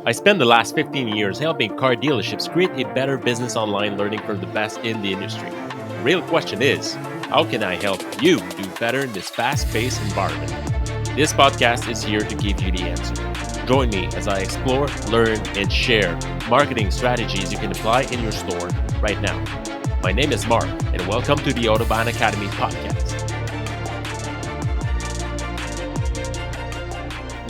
I spent the last 15 years helping car dealerships create a better business online, learning from the best in the industry. The real question is, how can I help you do better in this fast-paced environment? This podcast is here to give you the answer. Join me as I explore, learn, and share marketing strategies you can apply in your store right now. My name is Mark, and welcome to the Autobahn Academy podcast.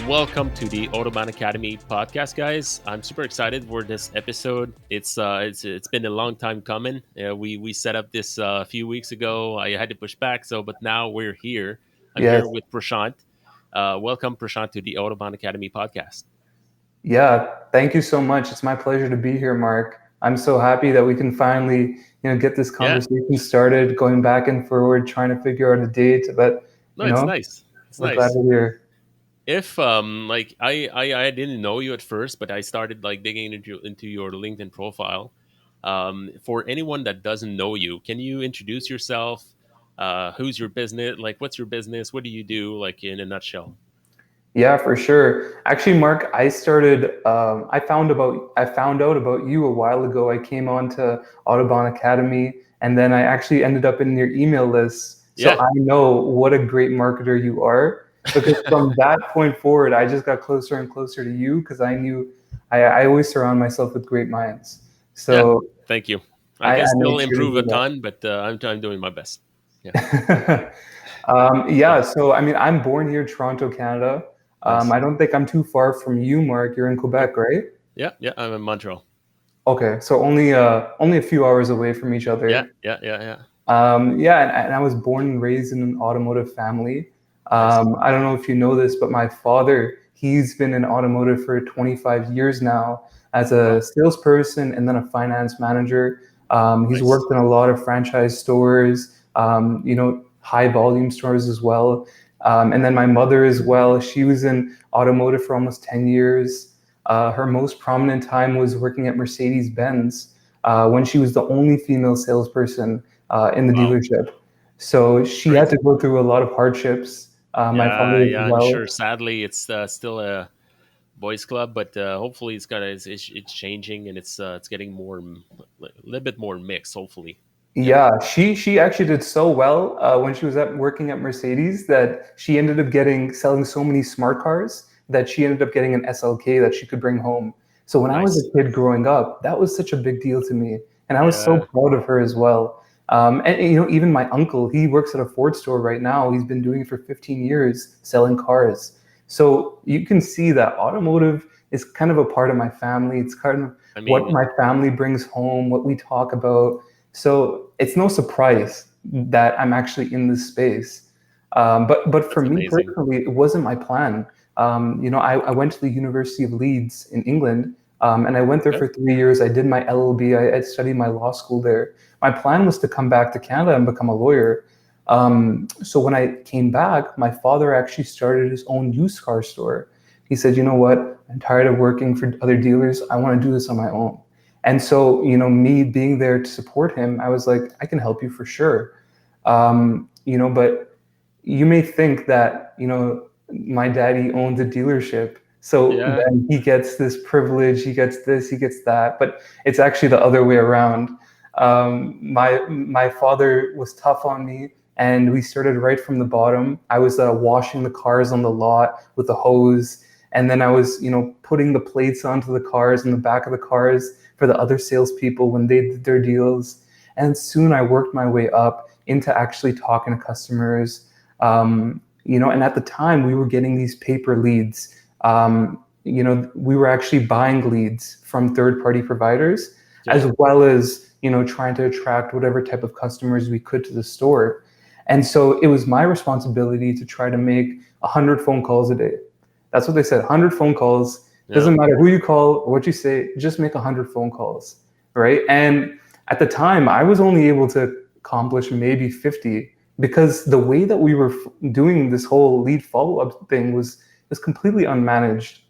Welcome to the Autobahn Academy podcast, guys. I'm super excited for this episode. It's been a long time coming. We set up this a few weeks ago. I had to push back, but now we're here. I'm Yes. here with Prashant. Welcome, Prashant, to the Autobahn Academy podcast. Yeah, thank you so much. It's my pleasure to be here, Mark. I'm so happy that we can finally, get this conversation started, going back and forward, trying to figure out a date. But It's nice. It's we're nice. glad we're here. If I didn't know you at first, but I started digging into your LinkedIn profile. For anyone that doesn't know you, can you introduce yourself? Who's your business? What's your business? What do you do? In a nutshell. Yeah, for sure. Actually, Mark, I started. I found out about you a while ago. I came on to Autobahn Academy, and then I actually ended up in your email list. So Yeah. I know what a great marketer you are. Because from that point forward, I just got closer and closer to you because I knew I always surround myself with great minds. So thank you. I can I still made sure to improve do a that. ton, but I'm doing my best. So I'm born here, Toronto, Canada. Nice. I don't think I'm too far from you, Mark. You're in Quebec, right? Yeah, I'm in Montreal. Okay, so only a few hours away from each other. Yeah. And I was born and raised in an automotive family. Nice. I don't know if you know this, but my father, he's been in automotive for 25 years now as a salesperson and then a finance manager. He's Nice. worked in a lot of franchise stores, high volume stores as well. And then my mother as well, she was in automotive for almost 10 years. Her most prominent time was working at Mercedes-Benz when she was the only female salesperson in the dealership. So she had to go through a lot of hardships. My father as well. I'm sure. Sadly, it's still a boys' club, but hopefully it's changing and it's getting a little bit more mixed. Hopefully. Yeah, she actually did so well when she was working at Mercedes that she ended up selling so many smart cars that she ended up getting an SLK that she could bring home. So when I was a kid growing up, that was such a big deal to me, and I was so proud of her as well. And even my uncle, he works at a Ford store right now. He's been doing it for 15 years, selling cars. So you can see that automotive is kind of a part of my family. It's kind of what my family brings home, what we talk about. So it's no surprise that I'm actually in this space. But for me personally, it wasn't my plan. I went to the University of Leeds in England, and I went there for 3 years. I did my LLB. I studied my law school there. My plan was to come back to Canada and become a lawyer. So when I came back, my father actually started his own used car store. He said, you know what? I'm tired of working for other dealers. I want to do this on my own. And so, me being there to support him, I was like, I can help you for sure. But you may think that, my daddy owns a dealership. So then he gets this privilege, he gets this, he gets that. But it's actually the other way around. My father was tough on me, and we started right from the bottom. I was washing the cars on the lot with a hose. And then I was, putting the plates onto the cars in the back of the cars for the other salespeople when they did their deals. And soon I worked my way up into actually talking to customers. And at the time we were getting these paper leads. We were actually buying leads from third-party providers, as well as, trying to attract whatever type of customers we could to the store. And so it was my responsibility to try to make 100 phone calls a day. That's what they said, 100 phone calls. Doesn't matter who you call or what you say, just make 100 phone calls, right? And at the time, I was only able to accomplish maybe 50 because the way that we were doing this whole lead follow-up thing was completely unmanaged.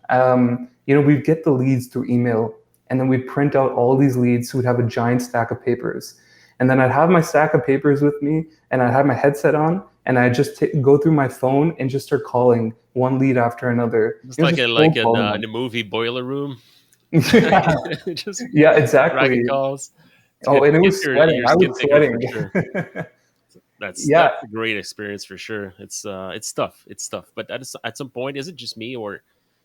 We'd get the leads through email, and then we'd print out all these leads, so we'd have a giant stack of papers. And then I'd have my stack of papers with me, and I'd have my headset on, and I just go through my phone and just start calling one lead after another. It's You know, like just a like cold in, calling in the movie Boiler Room. them. Just Yeah, dragging exactly. calls. Oh, and it Gets was sweating. your I skin was thicker for sweating. sure. That's Yeah, a great experience for sure. It's tough. It's tough. But at some point, is it just me, or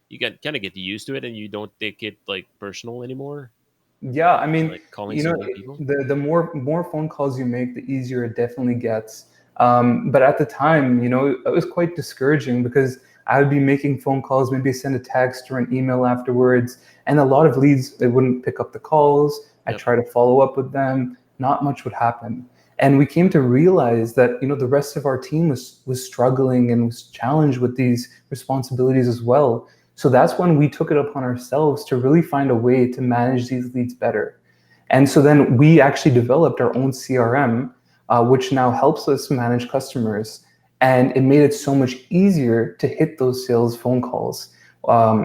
you get kind of get used to it and you don't take it like personal anymore? yeah. I mean, Like calling you so know, many people. the more phone calls you make, the easier it definitely gets. But at the time, it was quite discouraging because I would be making phone calls, maybe send a text or an email afterwards, and a lot of leads, they wouldn't pick up the calls. I Yep. try to follow up with them, not much would happen. And we came to realize that the rest of our team was struggling and was challenged with these responsibilities as well. So that's when we took it upon ourselves to really find a way to manage these leads better. And so then we actually developed our own CRM, which now helps us manage customers. And it made it so much easier to hit those sales phone calls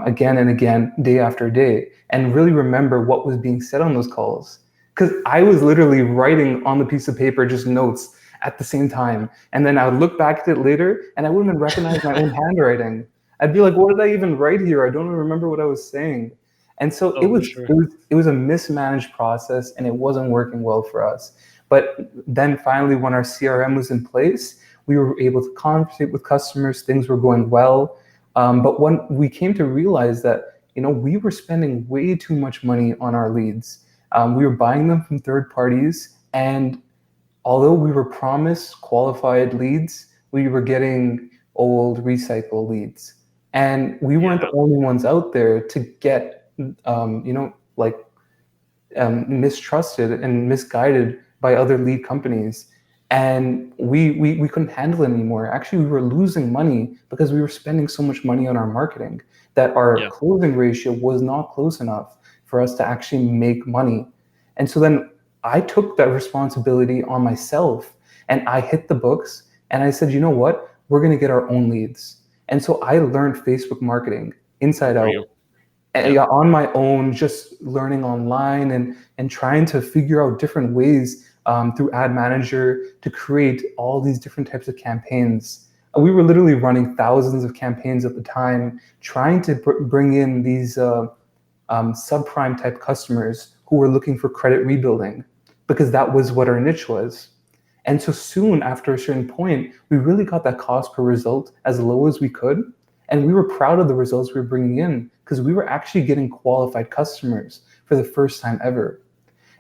again and again, day after day, and really remember what was being said on those calls. Because I was literally writing on the piece of paper just notes at the same time. And then I would look back at it later and I wouldn't even recognize my own handwriting. I'd be like, what did I even write here? I don't even remember what I was saying. And so it Oh, for was sure. it was it was a mismanaged process and it wasn't working well for us. But then finally, when our CRM was in place, we were able to conversate with customers. Things were going well. But when we came to realize that we were spending way too much money on our leads. We were buying them from third parties, and although we were promised qualified leads, we were getting old recycle leads. And we weren't Yeah. the only ones out there to get, like mistrusted and misguided by other lead companies. And we couldn't handle it anymore. Actually, we were losing money because we were spending so much money on our marketing that our Yeah. closing ratio was not close enough for us to actually make money. And so then I took that responsibility on myself and I hit the books and I said, you know what? We're going to get our own leads. And so I learned Facebook marketing Good inside for out. you. And Yep. yeah, on my own, just learning online and trying to figure out different ways through Ad Manager to create all these different types of campaigns. We were literally running thousands of campaigns at the time, trying to bring in these subprime type customers who were looking for credit rebuilding, because that was what our niche was. And so soon after a certain point, we really got that cost per result as low as we could. And we were proud of the results we were bringing in because we were actually getting qualified customers for the first time ever.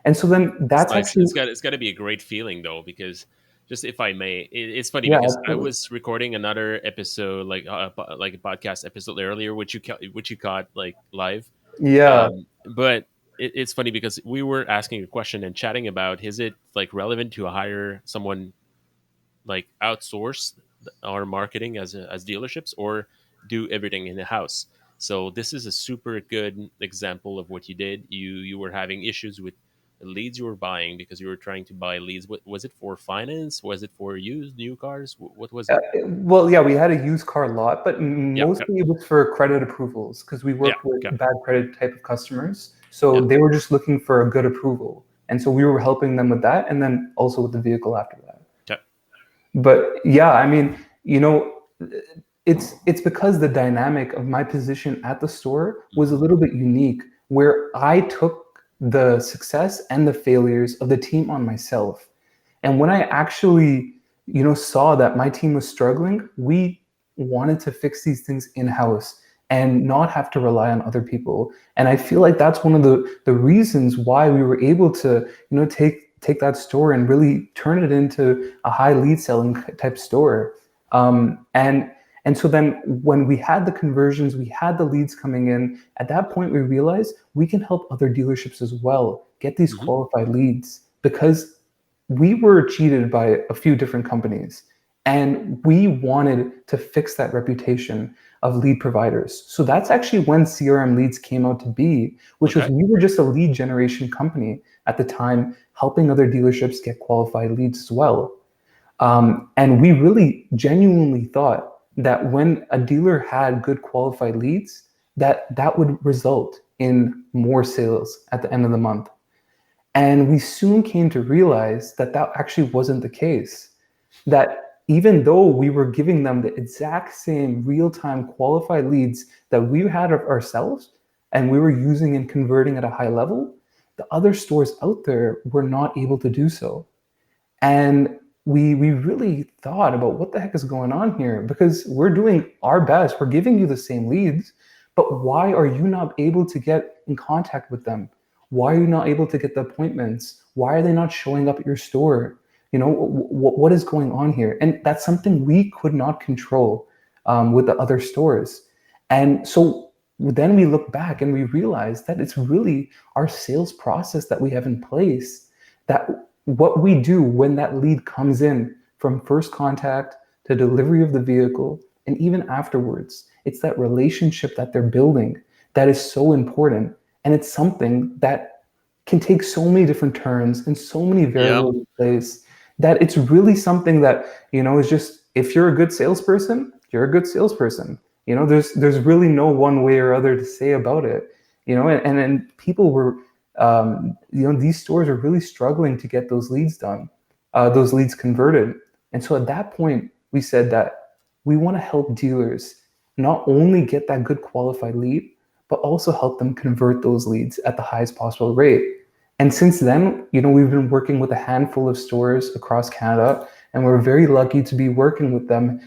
And so then It's that's nice. actually, It's got to be a great feeling though, because just if I may, it's funny yeah, because I absolutely. was recording another episode, like a podcast episode earlier, which you caught like live. Yeah. But it's funny because we were asking a question and chatting about, is it like relevant to hire someone like outsource our marketing as dealerships, or do everything in the house? So this is a super good example of what you did. You were having issues with the leads you were buying because you were trying to buy leads. What was it for? Finance? Was it for used new cars? What was it? Well, yeah, we had a used car lot, but Yeah. Okay. mostly it was for credit approvals because we Yeah. worked with Okay. bad credit type of customers. So Yeah. they were just looking for a good approval. And so we were helping them with that and then also with the vehicle after that. Okay. But yeah, I mean, it's because the dynamic of my position at the store was a Hmm. little bit unique, where I took the success and the failures of the team on myself. And when I actually, saw that my team was struggling, we wanted to fix these things in-house and not have to rely on other people. And I feel like that's one of the reasons why we were able to, take that store and really turn it into a high lead selling type store. And so then when we had the conversions, we had the leads coming in, at that point we realized we can help other dealerships as well get these Hmm. qualified leads, because we were cheated by a few different companies and we wanted to fix that reputation of lead providers. So that's actually when CRM leads came out to be, which was Okay. we were just a lead generation company at the time, helping other dealerships get qualified leads as well. And we really genuinely thought that when a dealer had good qualified leads, that would result in more sales at the end of the month. And we soon came to realize that that actually wasn't the case. That even though we were giving them the exact same real-time qualified leads that we had of ourselves and we were using and converting at a high level, the other stores out there were not able to do so. And we really thought about what the heck is going on here, because we're doing our best, we're giving you the same leads, but why are you not able to get in contact with them? Why are you not able to get the appointments? Why are they not showing up at your store? What is going on here? And that's something we could not control with the other stores. And so then we look back and we realize that it's really our sales process that we have in place, that what we do when that lead comes in from first contact to delivery of the vehicle and even afterwards, it's that relationship that they're building that is so important. And it's something that can take so many different turns and so many variables in place, that it's really something that, is just, if you're a good salesperson, you're a good salesperson. There's really no one way or other to say about it. And people were, these stores are really struggling to get those leads done, those leads converted. And so at that point, we said that we want to help dealers not only get that good qualified lead, but also help them convert those leads at the highest possible rate. And since then, we've been working with a handful of stores across Canada, and we're very lucky to be working with them,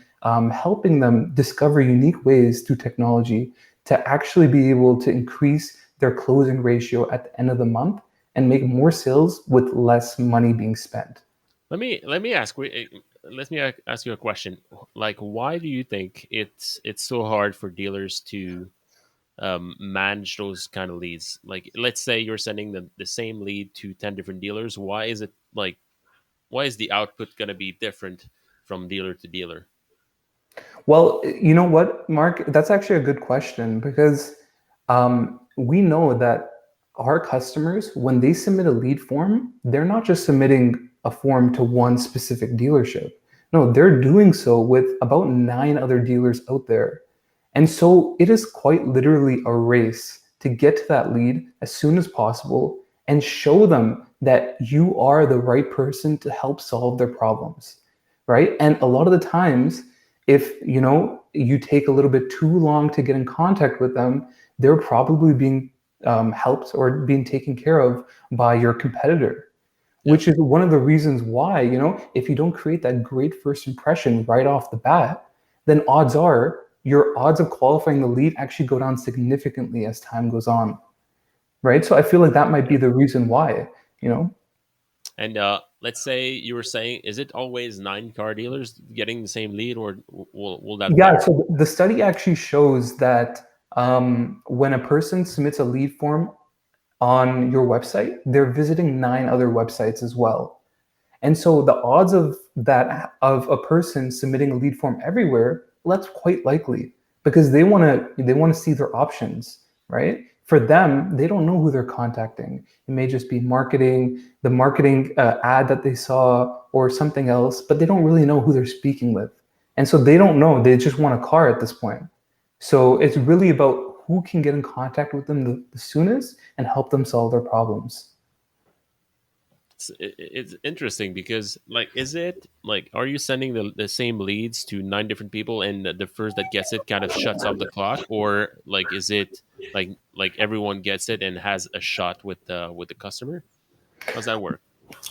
helping them discover unique ways through technology to actually be able to increase their closing ratio at the end of the month and make more sales with less money being spent. Let me ask you a question. Like, why do you think it's so hard for dealers to manage those kind of leads? Like, let's say you're sending the same lead to 10 different dealers. Why is the output going to be different from dealer to dealer? Well, you know what, Mark? That's actually a good question, because we know that our customers, when they submit a lead form, they're not just submitting a form to one specific dealership. No, they're doing so with about 9 other dealers out there. And so it is quite literally a race to get to that lead as soon as possible and show them that you are the right person to help solve their problems, right? And a lot of the times, if you take a little bit too long to get in contact with them, they're probably being helped or being taken care of by your competitor, which is one of the reasons why, if you don't create that great first impression right off the bat, then odds are your odds of qualifying the lead actually go down significantly as time goes on, right? So I feel like that might be the reason why, And let's say you were saying, is it always 9 car dealers getting the same lead, or will that vary? So the study actually shows that when a person submits a lead form on your website, they're visiting 9 other websites as well. And so the odds of a person submitting a lead form everywhere, well, that's quite likely, because they want to see their options, right? For them, they don't know who they're contacting. It may just be the marketing ad that they saw or something else, but they don't really know who they're speaking with. And so they don't know, they just want a car at this point. So it's really about who can get in contact with them the soonest and help them solve their problems. It's interesting because, like, is it like, are you sending the same leads to 9 different people, and the first that gets it kind of shuts off the clock, or like, is it like everyone gets it and has a shot with the customer? How's that work?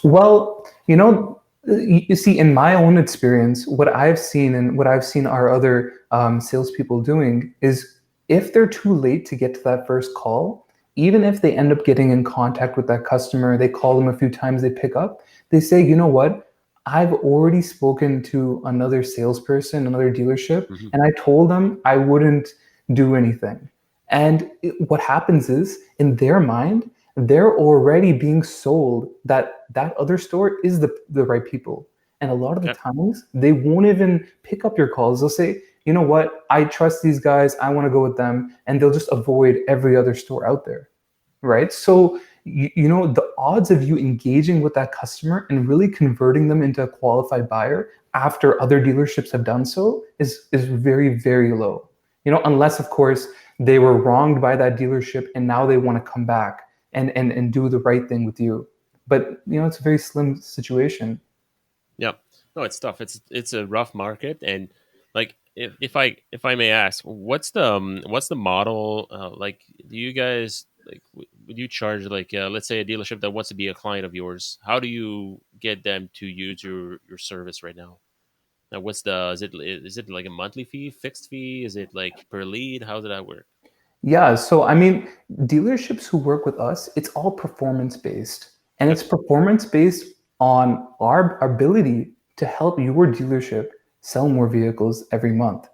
Well, you see, in my own experience, what I've seen and what I've seen our other salespeople doing is, if they're too late to get to that first call, even if they end up getting in contact with that customer, they call them a few times, they pick up, they say, you know what? I've already spoken to another salesperson, another dealership, Mm-hmm. and I told them I wouldn't do anything. And what happens is, in their mind, they're already being sold that other store is the right people. And a lot of the times, they won't even pick up your calls. They'll say, you know what, I trust these guys, I want to go with them, and they'll just avoid every other store out there, right? So the odds of you engaging with that customer and really converting them into a qualified buyer after other dealerships have done so is very, very low. Unless, of course, they were wronged by that dealership and now they want to come back and do the right thing with you. But it's a very slim situation. Yeah. No, it's tough. It's a rough market, and like if I may ask, what's the model? Like, do you guys like would you charge like let's say a dealership that wants to be a client of yours? How do you get them to use your service right now? Now, what's the is it like a monthly fee, fixed fee? Is it like per lead? How does that work? Yeah, so I mean, dealerships who work with us, it's all performance based. And Yep. it's performance based on our ability to help your dealership sell more vehicles every month.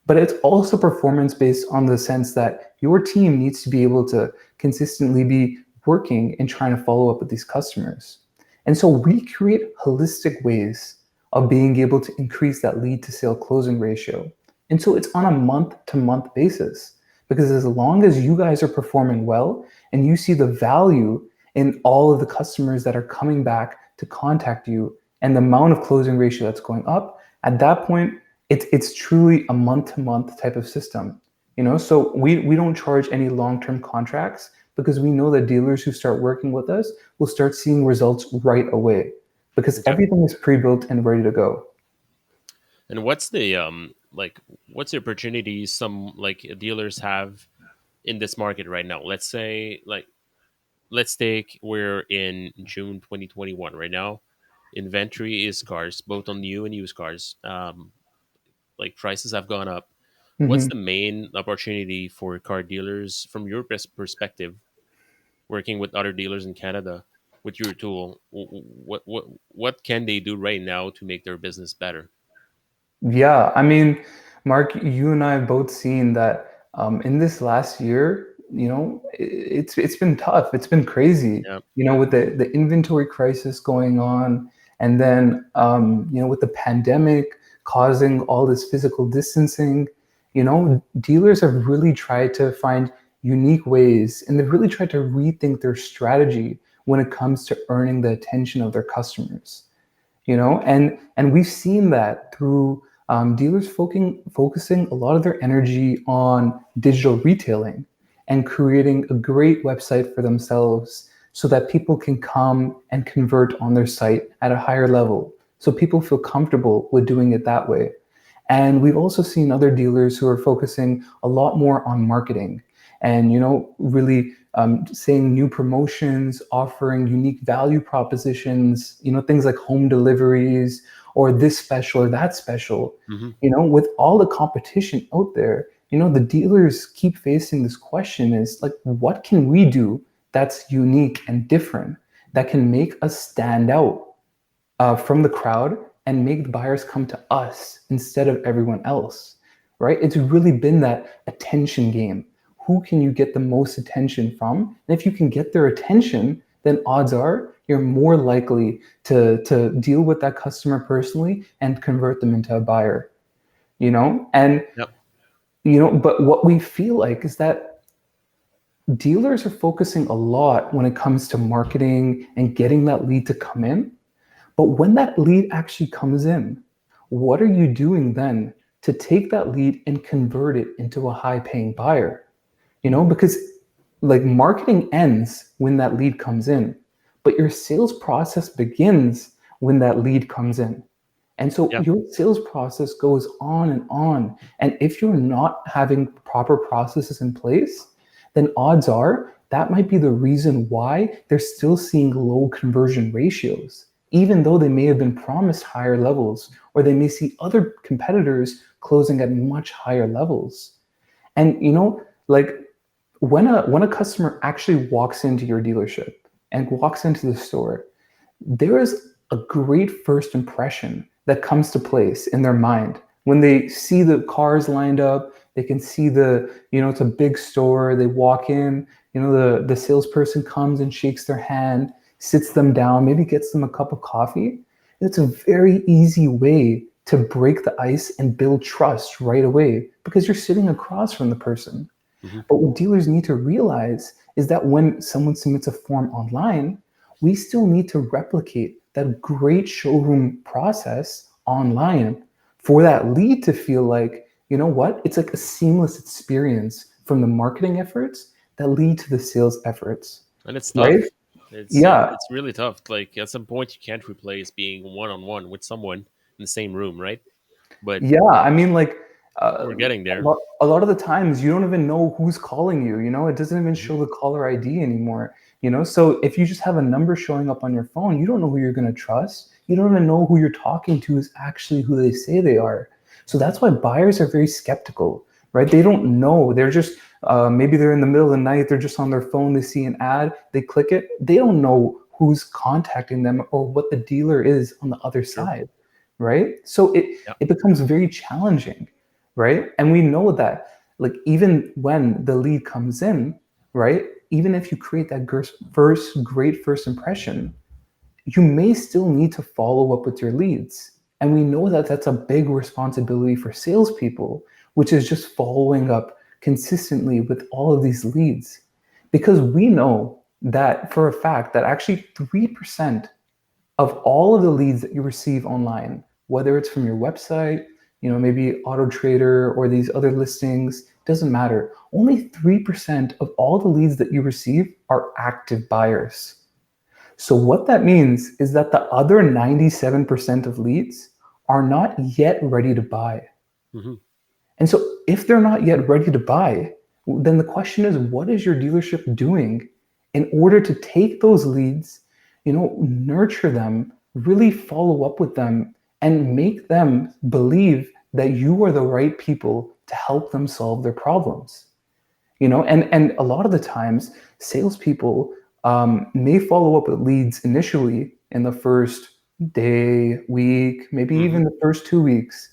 But it's also performance based on the sense that your team needs to be able to consistently be working and trying to follow up with these customers. And so we create holistic ways of being able to increase that lead to sale closing ratio. And so it's on a month to month basis. Because as long as you guys are performing well and you see the value in all of the customers that are coming back to contact you and the amount of closing ratio that's going up, at that point, it's truly a month to month type of system. So we don't charge any long-term contracts because we know that dealers who start working with us will start seeing results right away because Okay. everything is pre-built and ready to go. And what's the like what's the opportunities some like dealers have in this market right now? Let's say like let's take we're in June 2021 right now. Inventory is scarce, both on new and used cars. Like prices have gone up. What's Mhm. the main opportunity for car dealers from your perspective, working with other dealers in Canada with your tool? What can they do right now to make their business better? Yeah, I mean, Mark, you and I have both seen that in this last year, it's been tough. It's been crazy, Yeah. with the inventory crisis going on, and then with the pandemic causing all this physical distancing, dealers have really tried to find unique ways, and they've really tried to rethink their strategy when it comes to earning the attention of their customers. And we've seen that through dealers focusing a lot of their energy on digital retailing and creating a great website for themselves so that people can come and convert on their site at a higher level, so people feel comfortable with doing it that way. And we've also seen other dealers who are focusing a lot more on marketing and, really saying new promotions, offering unique value propositions, things like home deliveries or this special or that special. Hmm. With all the competition out there, the dealers keep facing this question is like, what can we do that's unique and different that can make us stand out from the crowd and make the buyers come to us instead of everyone else, right? It's really been that attention game. Who can you get the most attention from? And if you can get their attention, then odds are you're more likely to deal with that customer personally and convert them into a buyer, And, Yep. but what we feel like is that dealers are focusing a lot when it comes to marketing and getting that lead to come in. But when that lead actually comes in, what are you doing then to take that lead and convert it into a high paying buyer? Because like marketing ends when that lead comes in, but your sales process begins when that lead comes in. And so Yeah. your sales process goes on and on. And if you're not having proper processes in place, then odds are that might be the reason why they're still seeing low conversion ratios, even though they may have been promised higher levels, or they may see other competitors closing at much higher levels. And like when a customer actually walks into your dealership and walks into the store, there is a great first impression that comes to place in their mind when they see the cars lined up. They can see it's a big store. They walk in, the salesperson comes and shakes their hand, sits them down, maybe gets them a cup of coffee. It's a very easy way to break the ice and build trust right away because you're sitting across from the person. Hmm. But what dealers need to realize is that when someone submits a form online, we still need to replicate that great showroom process online for that lead to feel like, it's like a seamless experience from the marketing efforts that lead to the sales efforts, And it's right? tough. It's Yeah, it's really tough. Like at some point, you can't replace being one on one with someone. in the same room, right? But Yeah, I mean, like, we're getting there. a lot of the times you don't even know who's calling you. It doesn't even Mhm. show the caller ID anymore. So if you just have a number showing up on your phone, you don't know who you're going to trust. You don't even know who you're talking to is actually who they say they are. So that's why buyers are very skeptical, right? They don't know. They're just maybe they're in the middle of the night. They're just on their phone. They see an ad. They click it. They don't know who's contacting them or what the dealer is on the other Sure. side, right? So Yeah. it becomes very challenging, right? And we know that, like, even when the lead comes in, right, even if you create that great first impression, you may still need to follow up with your leads. And we know that that's a big responsibility for salespeople, which is just following up consistently with all of these leads. Because we know that for a fact that actually 3% of all of the leads that you receive online, whether it's from your website, maybe Auto Trader or these other listings, doesn't matter. Only 3% of all the leads that you receive are active buyers. So what that means is that the other 97% of leads are not yet ready to buy. Hmm. And so if they're not yet ready to buy, then the question is, what is your dealership doing in order to take those leads, nurture them, really follow up with them, and make them believe that you are the right people to help them solve their problems? And a lot of the times, salespeople may follow up with leads initially in the first day, week, maybe Hmm. even the first 2 weeks.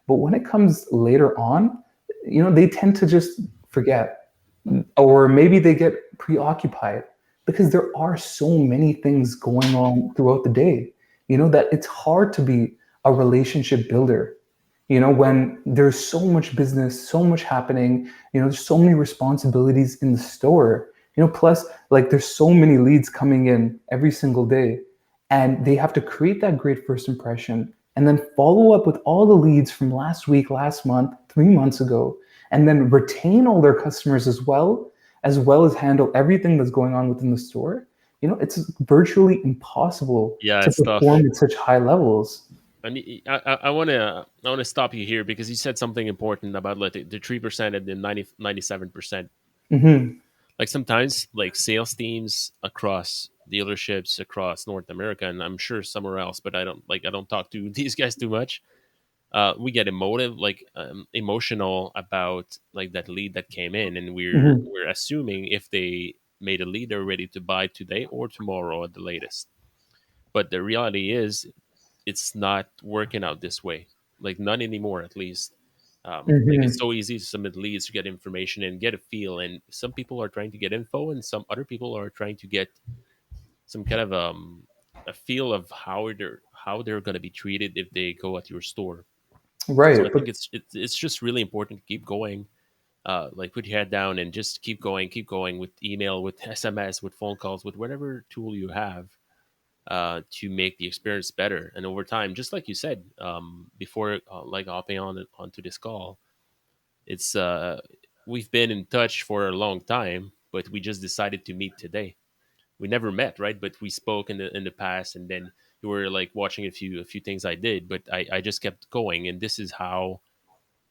But when it comes later on, they tend to just forget, or maybe they get preoccupied because there are so many things going on throughout the day, that it's hard to be a relationship builder, when there's so much business, so much happening, there's so many responsibilities in the store, plus, like, there's so many leads coming in every single day, and they have to create that great first impression and then follow up with all the leads from last week, last month, 3 months ago, and then retain all their customers as well as handle everything that's going on within the store. It's virtually impossible Yeah, to it's tough. perform at such high levels. I want to stop you here because you said something important about like the 3% and the 97%. Hmm. Like sometimes like sales teams across dealerships across North America, and I'm sure somewhere else, but I don't talk to these guys too much. We get emotional about like that lead that came in, and Hmm. we're assuming if they made a lead, they're ready to buy today or tomorrow at the latest. But the reality is it's not working out this way. Like not anymore, at least. Like it's Hmm. so easy to submit leads to get information and get a feel. And some people are trying to get info, and some other people are trying to get some kind of a feel of how they're going to be treated if they go at your store. So I Right. But think it's just really important to keep going. Like put your head down and just keep going with email, with SMS, with phone calls, with whatever tool you have to make the experience better. And over time, just like you said before, like hopping onto this call, it's we've been in touch for a long time, but we just decided to meet today. We never met, right? But we spoke in the past, and then you were like watching a few things I did, but I just kept going, and this is how.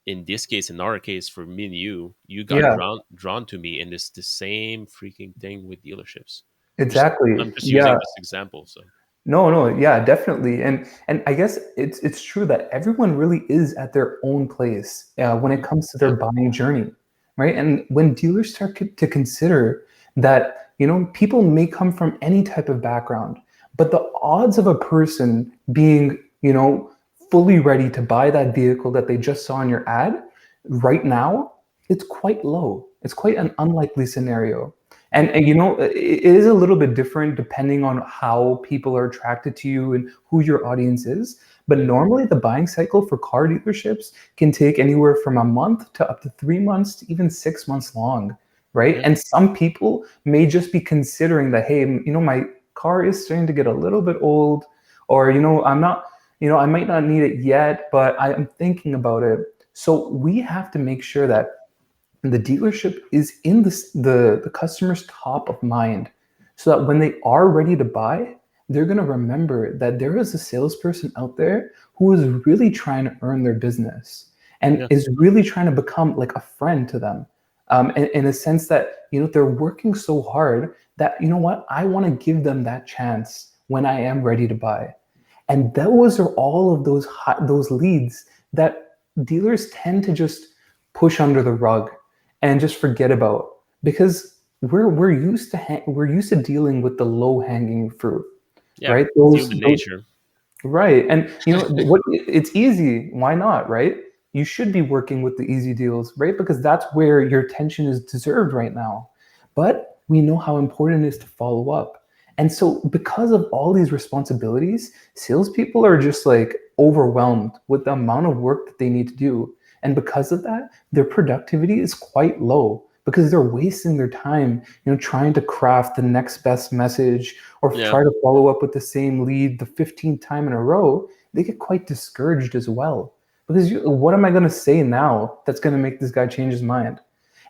In this case, in our case, for me and you got yeah, drawn to me, and it's the same freaking thing with dealerships. Just exactly. I'm just Yeah. using this example, so No, no, yeah, definitely. And I guess it's true that everyone really is at their own place when it mhm. comes to their Yeah. buying journey, right? And when dealers start to consider that, people may come from any type of background, but the odds of a person being, fully ready to buy that vehicle that they just saw in your ad right now, it's quite low. It's quite an unlikely scenario. And it is a little bit different depending on how people are attracted to you and who your audience is. But Yeah. normally the buying cycle for car dealerships can take anywhere from a month to up to 3 months to even 6 months long, right? Yeah. And some people may just be considering that, hey, my car is starting to get a little bit old, or I'm not, I might not need it yet, but I am thinking about it. So we have to make sure that the dealership is in the customer's top of mind, so that when they are ready to buy, they're going to remember that there is a salesperson out there who is really trying to earn their business and is really trying to become like a friend to them. In a sense that, they're working so hard that, I want to give them that chance when I am ready to buy. And those are all of those leads that dealers tend to just push under the rug and just forget about, because we're used to dealing with the low hanging fruit, right? Human nature. Right. And it's easy. Why not, right? You should be working with the easy deals, right? Because that's where your attention is deserved right now. But we know how important it is to follow up. And so because of all these responsibilities, salespeople are just like overwhelmed with the amount of work that they need to do. And because of that, their productivity is quite low because they're wasting their time, trying to craft the next best message or try to follow up with the same lead the 15th time in a row. They get quite discouraged as well. Because what am I going to say now that's going to make this guy change his mind?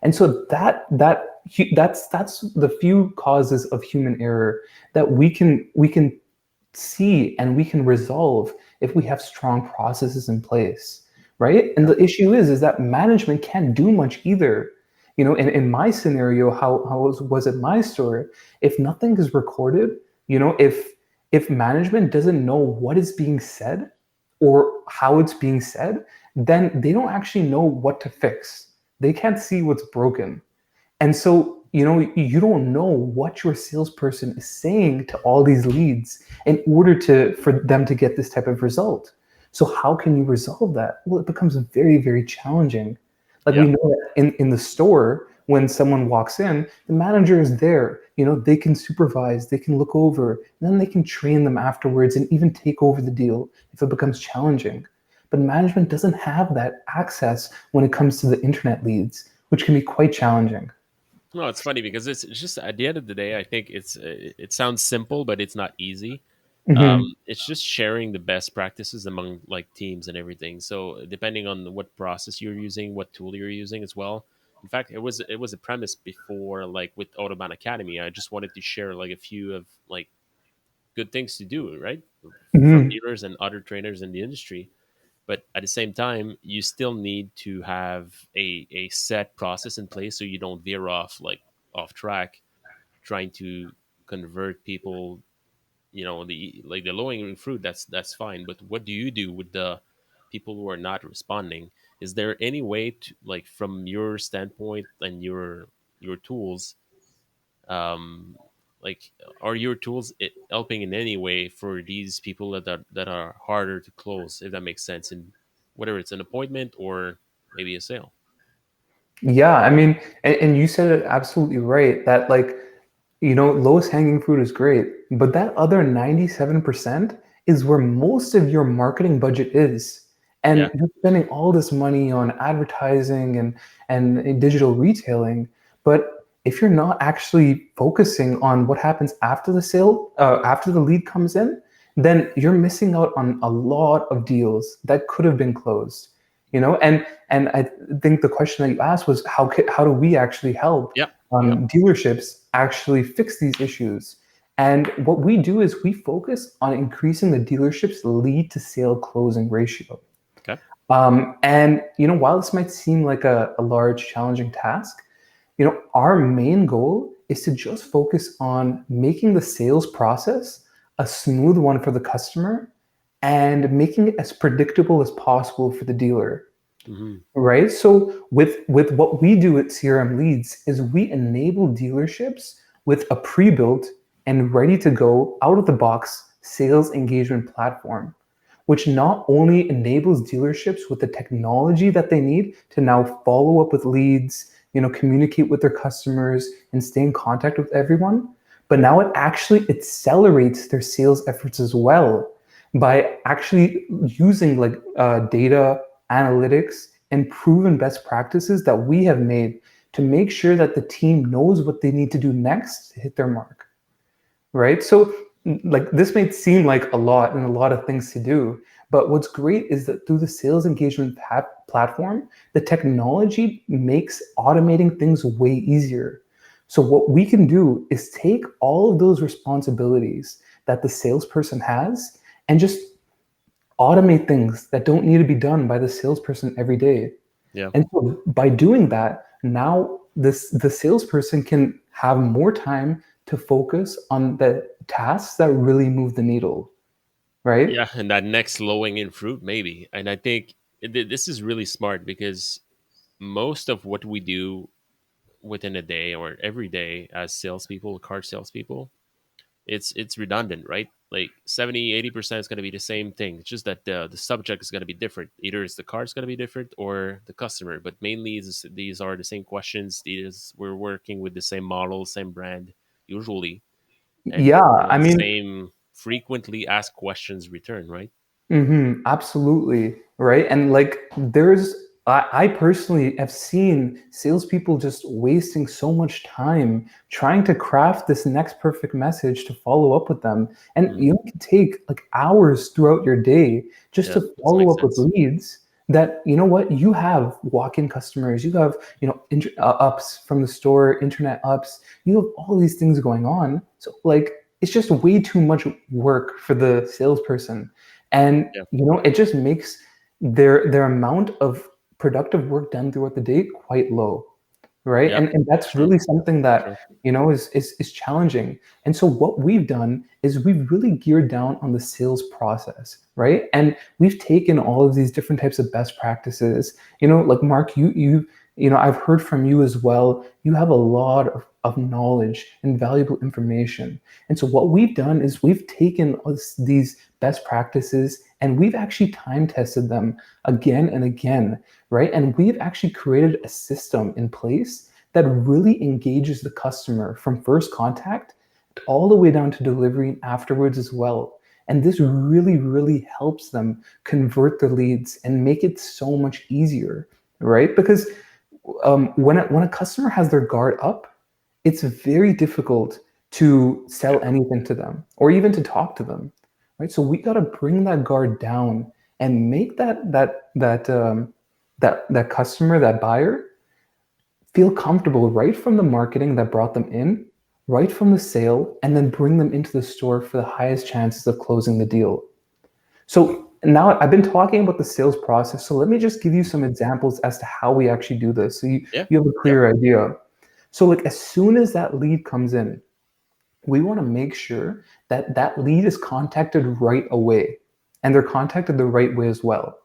And so that's the few causes of human error that we can see and we can resolve if we have strong processes in place, right? And the issue is that management can't do much either. In my scenario, how was at my store, if nothing is recorded, if management doesn't know what is being said or how it's being said, then they don't actually know what to fix. They can't see what's broken. And so, you don't know what your salesperson is saying to all these leads in order for them to get this type of result. So how can you resolve that? Well, it becomes very, very challenging. Like we know that in the store, when someone walks in, the manager is there. They can supervise, they can look over, and then they can train them afterwards and even take over the deal if it becomes challenging. But management doesn't have that access when it comes to the internet leads, which can be quite challenging. No, it's funny because it's just at the end of the day, I think it sounds simple, but it's not easy. Mm-hmm. It's just sharing the best practices among like teams and everything. So depending on what process you're using, what tool you're using as well. In fact, it was a premise before, like with Autobahn Academy. I just wanted to share like a few of like good things to do, right, from Mm-hmm. dealers and other trainers in the industry. But at the same time, you still need to have a set process in place so you don't veer off track trying to convert people, the low hanging fruit. That's fine, but what do you do with the people who are not responding? Is there any way to, like, from your standpoint and your tools, um like, are your tools helping in any way for these people that are harder to close, if that makes sense, in whether it's an appointment or maybe a sale? Yeah, I mean, and you said it absolutely right that like, lowest hanging fruit is great, but that other 97% is where most of your marketing budget is. Yeah, And you're spending all this money on advertising and digital retailing, but if you're not actually focusing on what happens after the sale, after the lead comes in, then you're missing out on a lot of deals that could have been closed. And I think the question that you asked was how do we actually help yep, yep. dealerships actually fix these issues? And what we do is we focus on increasing the dealership's lead to sale closing ratio. Okay. And while this might seem like a large, challenging task, our main goal is to just focus on making the sales process a smooth one for the customer and making it as predictable as possible for the dealer. Hmm. Right. So with what we do at CRM Leads is we enable dealerships with a pre-built and ready to go out of the box sales engagement platform, which not only enables dealerships with the technology that they need to now follow up with leads, communicate with their customers and stay in contact with everyone, but now it actually accelerates their sales efforts as well by actually using like data analytics and proven best practices that we have made to make sure that the team knows what they need to do next to hit their mark, right? So like this may seem like a lot and a lot of things to do, but what's great is that through the sales engagement platform, the technology makes automating things way easier. So what we can do is take all of those responsibilities that the salesperson has and just automate things that don't need to be done by the salesperson every day. Yeah. And so by doing that, now the salesperson can have more time to focus on the tasks that really move the needle, right? Yeah, and that next low-hanging fruit, maybe. And I think this is really smart because most of what we do within a day or every day as salespeople, car salespeople, it's redundant, right? Like 70-80% is going to be the same thing. It's just that the subject is going to be different. Either it's the car is going to be different or the customer, but mainly these are the same questions. We're working with the same model, same brand usually, and Yeah, I the mean, same frequently asked questions return, right? absolutely. Right. And like I personally have seen salespeople just wasting so much time trying to craft this next perfect message to follow up with them. And Mm. you can take like hours throughout your day just Yeah, to that follow makes up with sense. leads that, you know what, you have walk-in customers, you have, ups from the store, internet ups, you have all these things going on. So like, it's just way too much work for the salesperson. And Yeah, it just makes their amount of productive work done throughout the day quite low, right? yeah, And that's true, really something that true. is challenging. And so what we've done is we've really geared down on the sales process, right? And we've taken all of these different types of best practices. Like Mark, I've heard from you as well. You have a lot of knowledge and valuable information. And so what we've done is we've taken these best practices and we've actually time tested them again and again, right? And we've actually created a system in place that really engages the customer from first contact all the way down to delivery and afterwards as well. And this really, really helps them convert the leads and make it so much easier, right? Because when a customer has their guard up, it's very difficult to sell anything to them or even to talk to them, right? So we got to bring that guard down and make that customer, that buyer, feel comfortable right from the marketing that brought them in, right from the sale, and then bring them into the store for the highest chances of closing the deal. So now I've been talking about the sales process. So let me just give you some examples as to how we actually do this. So you, Yeah, you have a yeah, clear idea. So like as soon as that lead comes in, we want to make sure that that lead is contacted right away and they're contacted the right way as well,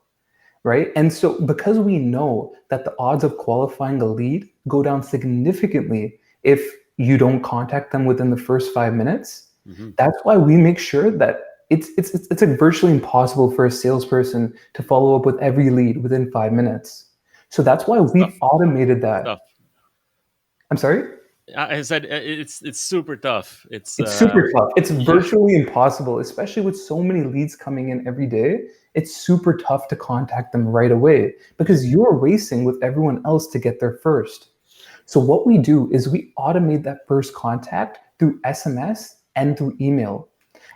right? And so because we know that the odds of qualifying a lead go down significantly if you don't contact them within the first 5 minutes, hmm, that's why we make sure that it's like virtually impossible for a salesperson to follow up with every lead within 5 minutes. So that's why it's we've tough. automated It's that. tough. I'm sorry? I said it's super tough. It's It's super tough. It's yeah, virtually impossible, especially with so many leads coming in every day. It's super tough to contact them right away because you're racing with everyone else to get there first. So what we do is we automate that first contact through SMS and through email.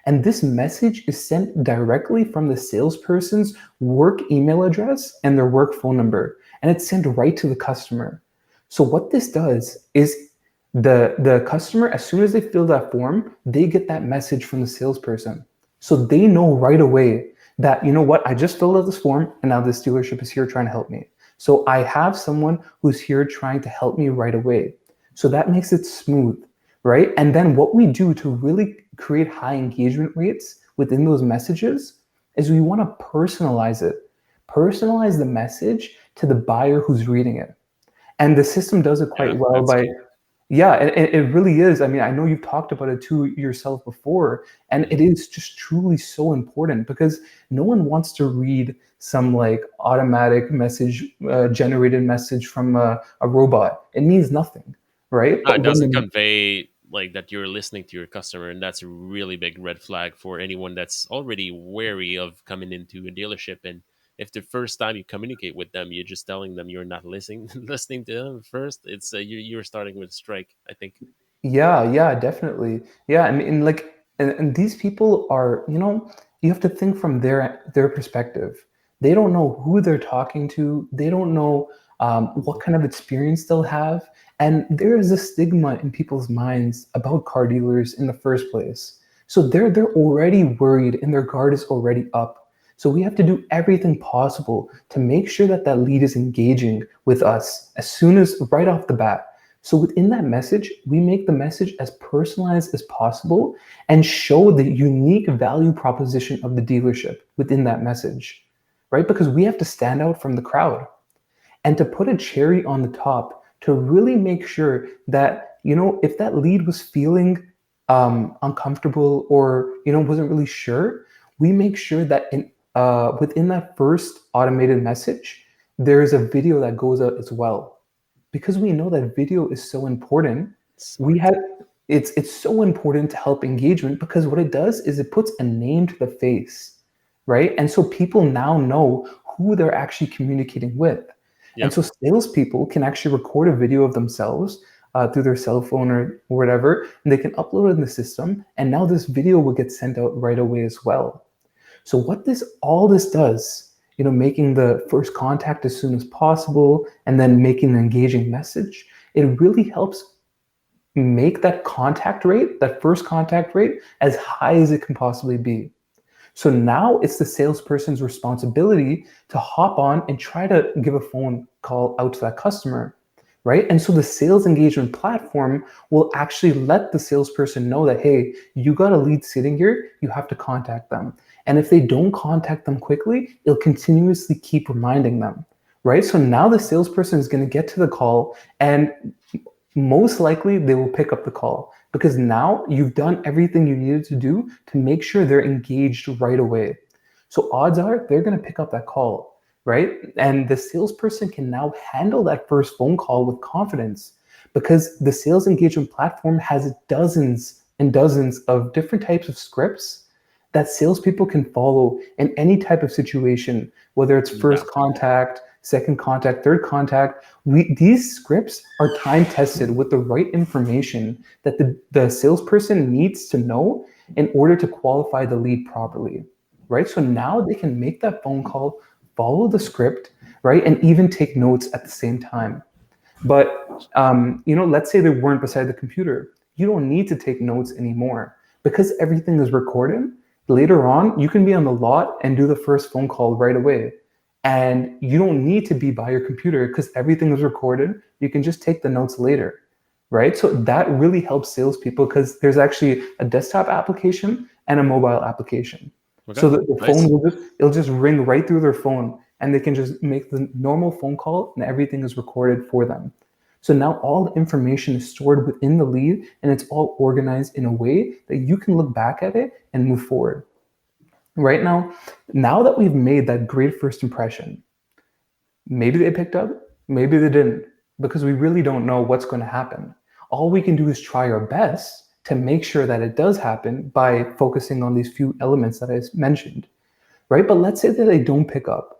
And this message is sent directly from the salesperson's work email address and their work phone number, and it's sent right to the customer. So what this does is the customer, as soon as they fill that form, they get that message from the salesperson. So they know right away that, you know what, I just filled out this form and now this dealership is here trying to help me. So I have someone who's here trying to help me right away. So that makes it smooth, right? And then what we do to really create high engagement rates within those messages is we want to personalize it. Personalize the message to the buyer who's reading it. And the system does it quite yeah, well that's by, key. yeah, it really is. I mean, I know you've talked about it too yourself before, and it Hmm. is just truly so important because no one wants to read some like automatic message, generated message from a robot. It means nothing, right? No, it But doesn't when convey like that you're listening to your customer, and that's a really big red flag for anyone that's already wary of coming into a dealership. And if the first time you communicate with them, you're just telling them you're not listening listening to them first, it's you're starting with a strike, I think. yeah, definitely. Yeah, I mean, like, and these people are, you have to think from their perspective. They don't know who they're talking to. They don't know what Mhm. kind of experience they'll have, and there is a stigma in people's minds about car dealers in the first place. So they're already worried and their guard is already up. So we have to do everything possible to make sure that that lead is engaging with us as soon as right off the bat. So within that message, we make the message as personalized as possible and show the unique value proposition of the dealership within that message, right? Because we have to stand out from the crowd. And to put a cherry on the top, to really make sure that, if that lead was feeling uncomfortable or, wasn't really sure, we make sure that within that first automated message, there is a video that goes out as well. Because we know that video is so important, it's so important to help engagement, because what it does is it puts a name to the face, right? And so people now know who they're actually communicating with. And so salespeople can actually record a video of themselves through their cell phone or whatever, and they can upload it in the system. And now this video will get sent out right away as well. So what all this does, making the first contact as soon as possible and then making an engaging message, it really helps make that contact rate, that first contact rate, as high as it can possibly be. So now it's the salesperson's responsibility to hop on and try to give a phone call out to that customer, right? And so the sales engagement platform will actually let the salesperson know that, hey, you got a lead sitting here, you have to contact them. And if they don't contact them quickly, it'll continuously keep reminding them, right? So now the salesperson is going to get to the call, and most likely they will pick up the call, because now you've done everything you needed to do to make sure they're engaged right away. So odds are they're going to pick up that call, right? And the salesperson can now handle that first phone call with confidence, because the sales engagement platform has dozens and dozens of different types of scripts that salespeople can follow in any type of situation, whether it's first contact, second contact, third contact. These scripts are time tested with the right information that the salesperson needs to know in order to qualify the lead properly, right? So now they can make that phone call, follow the script, right? And even take notes at the same time. But, let's say they weren't beside the computer. You don't need to take notes anymore, because everything is recorded. Later on, you can be on the lot and do the first phone call right away. And you don't need to be by your computer, because everything is recorded. You can just take the notes later, right? So that really helps salespeople, because there's actually a desktop application and a mobile application. Okay, so the phone it'll just ring right through their phone, and they can just make the normal phone call, and everything is recorded for them. So now all the information is stored within the lead, and it's all organized in a way that you can look back at it and move forward. Right now that we've made that great first impression, maybe they picked up, maybe they didn't, because we really don't know what's going to happen. All we can do is try our best to make sure that it does happen by focusing on these few elements that I mentioned, right? But let's say that they don't pick up.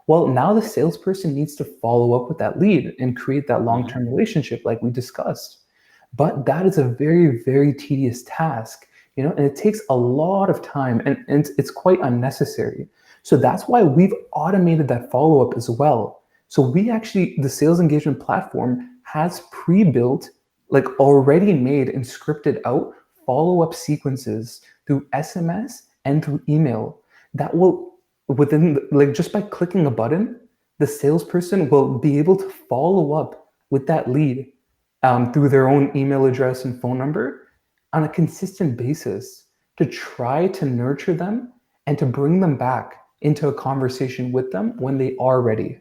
Well, now the salesperson needs to follow up with that lead and create that long-term relationship like we discussed. But that is a very, very tedious task, and it takes a lot of time, and it's quite unnecessary. So that's why we've automated that follow-up as well. So the sales engagement platform has pre-built, like already made and scripted out follow-up sequences through SMS and through email that will, just by clicking a button, the salesperson will be able to follow up with that lead through their own email address and phone number on a consistent basis, to try to nurture them and to bring them back into a conversation with them when they are ready.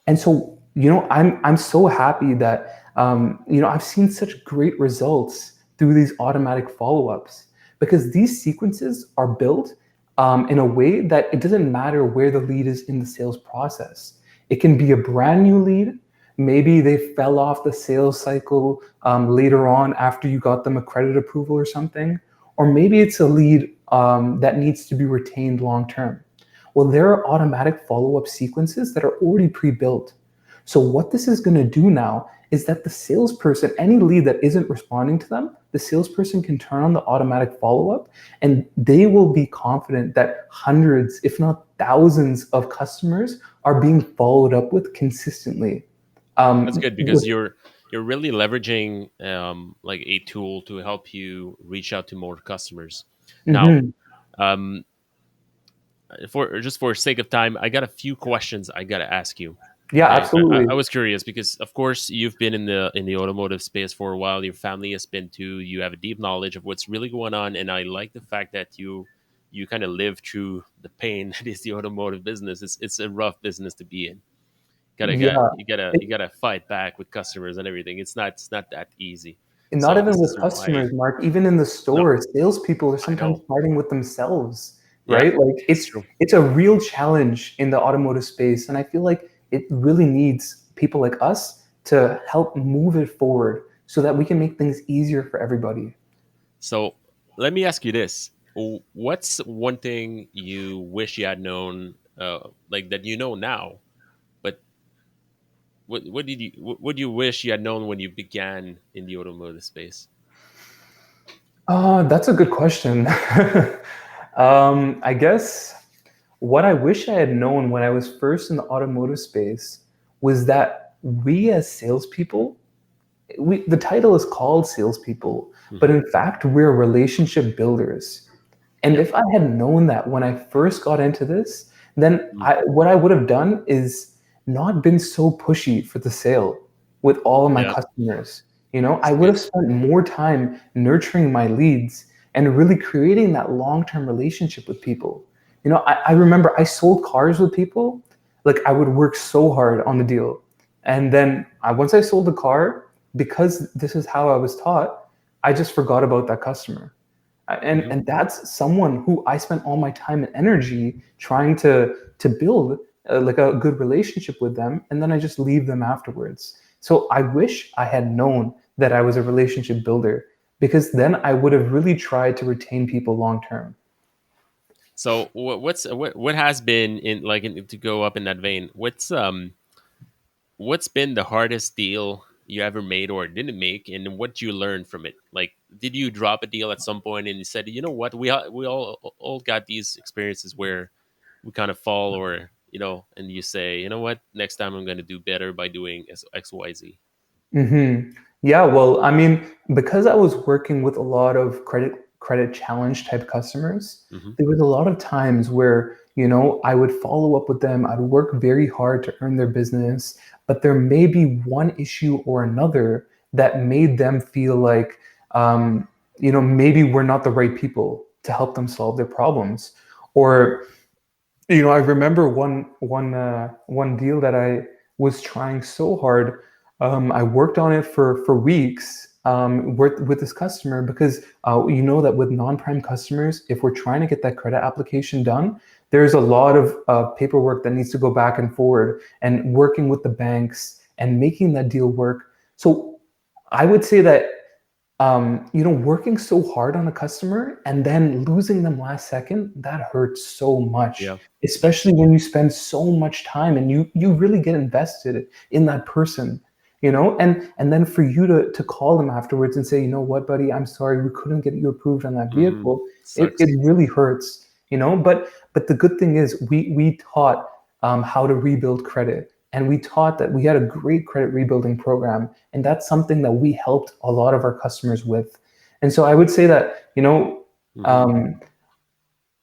And so, I'm so happy that, I've seen such great results through these automatic follow-ups, because these sequences are built in a way that it doesn't matter where the lead is in the sales process. It can be a brand new lead. Maybe they fell off the sales cycle later on after you got them a credit approval or something. Or maybe it's a lead that needs to be retained long-term. Well, there are automatic follow-up sequences that are already pre-built. So what this is going to do now is that the salesperson, any lead that isn't responding to them, the salesperson can turn on the automatic follow-up, and they will be confident that hundreds, if not thousands, of customers are being followed up with consistently. That's good, because you're really leveraging like a tool to help you reach out to more customers. Now, Hmm. um, for sake of time, I got a few questions I got to ask you. Yeah, Okay, I absolutely. was curious because, of course, you've been in the automotive space for a while. Your family has been too. You have a deep knowledge of what's really going on, and I like the fact that you kind of live through the pain that is the automotive business. It's a rough business to be in. Yeah. You gotta fight back with customers and everything. It's not that easy. Not So even this with is why customers, Mark, even in the no, store, salespeople are I sometimes know. fighting with themselves, Yeah, right? Like it's it's true. it's a real challenge in the automotive space. And I feel like it really needs people like us to help move it forward so that we can make things easier for everybody. So let me ask you this: what's one thing you wish you had known, like that you know now, but what do you wish you had known when you began in the automotive space? That's a good question. I guess what I wish I had known when I was first in the automotive space was that we as salespeople, the title is called salespeople, but Hmm. in fact, we're relationship builders. And Yep. if I had known that when I first got into this, then Mm. what I would have done is not been so pushy for the sale with all of my Yep. customers. You know, I It's would good. have spent more time nurturing my leads and really creating that long-term relationship with people. You know, I remember I sold cars with people. Like I would work so hard on the deal. And then once I sold the car, because this is how I was taught, I just forgot about that customer. Hmm. And that's someone who I spent all my time and energy trying to build like a good relationship with them, and then I just leave them afterwards. So I wish I had known that I was a relationship builder, because then I would have really tried to retain people long term. So what has been to go up in that vein? What's been the hardest deal you ever made or didn't make, and what you learned from it? Like, did you drop a deal at some point and you said, you know what, we all got these experiences where we kind of fall, or and you say, you know what, next time I'm going to do better by doing X Y Z. Yeah, well, I mean, because I was working with a lot of credit challenge type customers, Mm-hmm. there was a lot of times where, I would follow up with them. I'd work very hard to earn their business, but there may be one issue or another that made them feel like, maybe we're not the right people to help them solve their problems. Or I remember one deal that I was trying so hard. I worked on it for weeks. Worked with this customer because you know that with non-prime customers, if we're trying to get that credit application done, there's a lot of paperwork that needs to go back and forward, and working with the banks and making that deal work. So I would say that working so hard on a customer and then losing them last second, that hurts so much, Yeah. especially when you spend so much time and you really get invested in that person, and then for you to call them afterwards and say, you know what, buddy, I'm sorry, we couldn't get you approved on that Mm-hmm. vehicle. It Sucks. really hurts, but the good thing is we taught how to rebuild credit, and we taught that we had a great credit rebuilding program, and that's something that we helped a lot of our customers with. And so I would say that, Mm-hmm. um,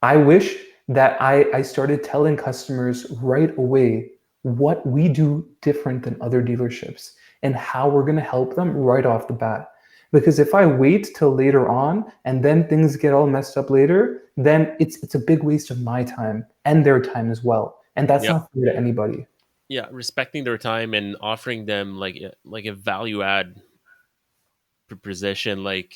I wish that I started telling customers right away what we do different than other dealerships and how we're going to help them right off the bat. Because if I wait till later on and then things get all messed up later, then it's a big waste of my time and their time as well. And that's Yep. not fair to anybody. Yeah, respecting their time and offering them like a value add position, like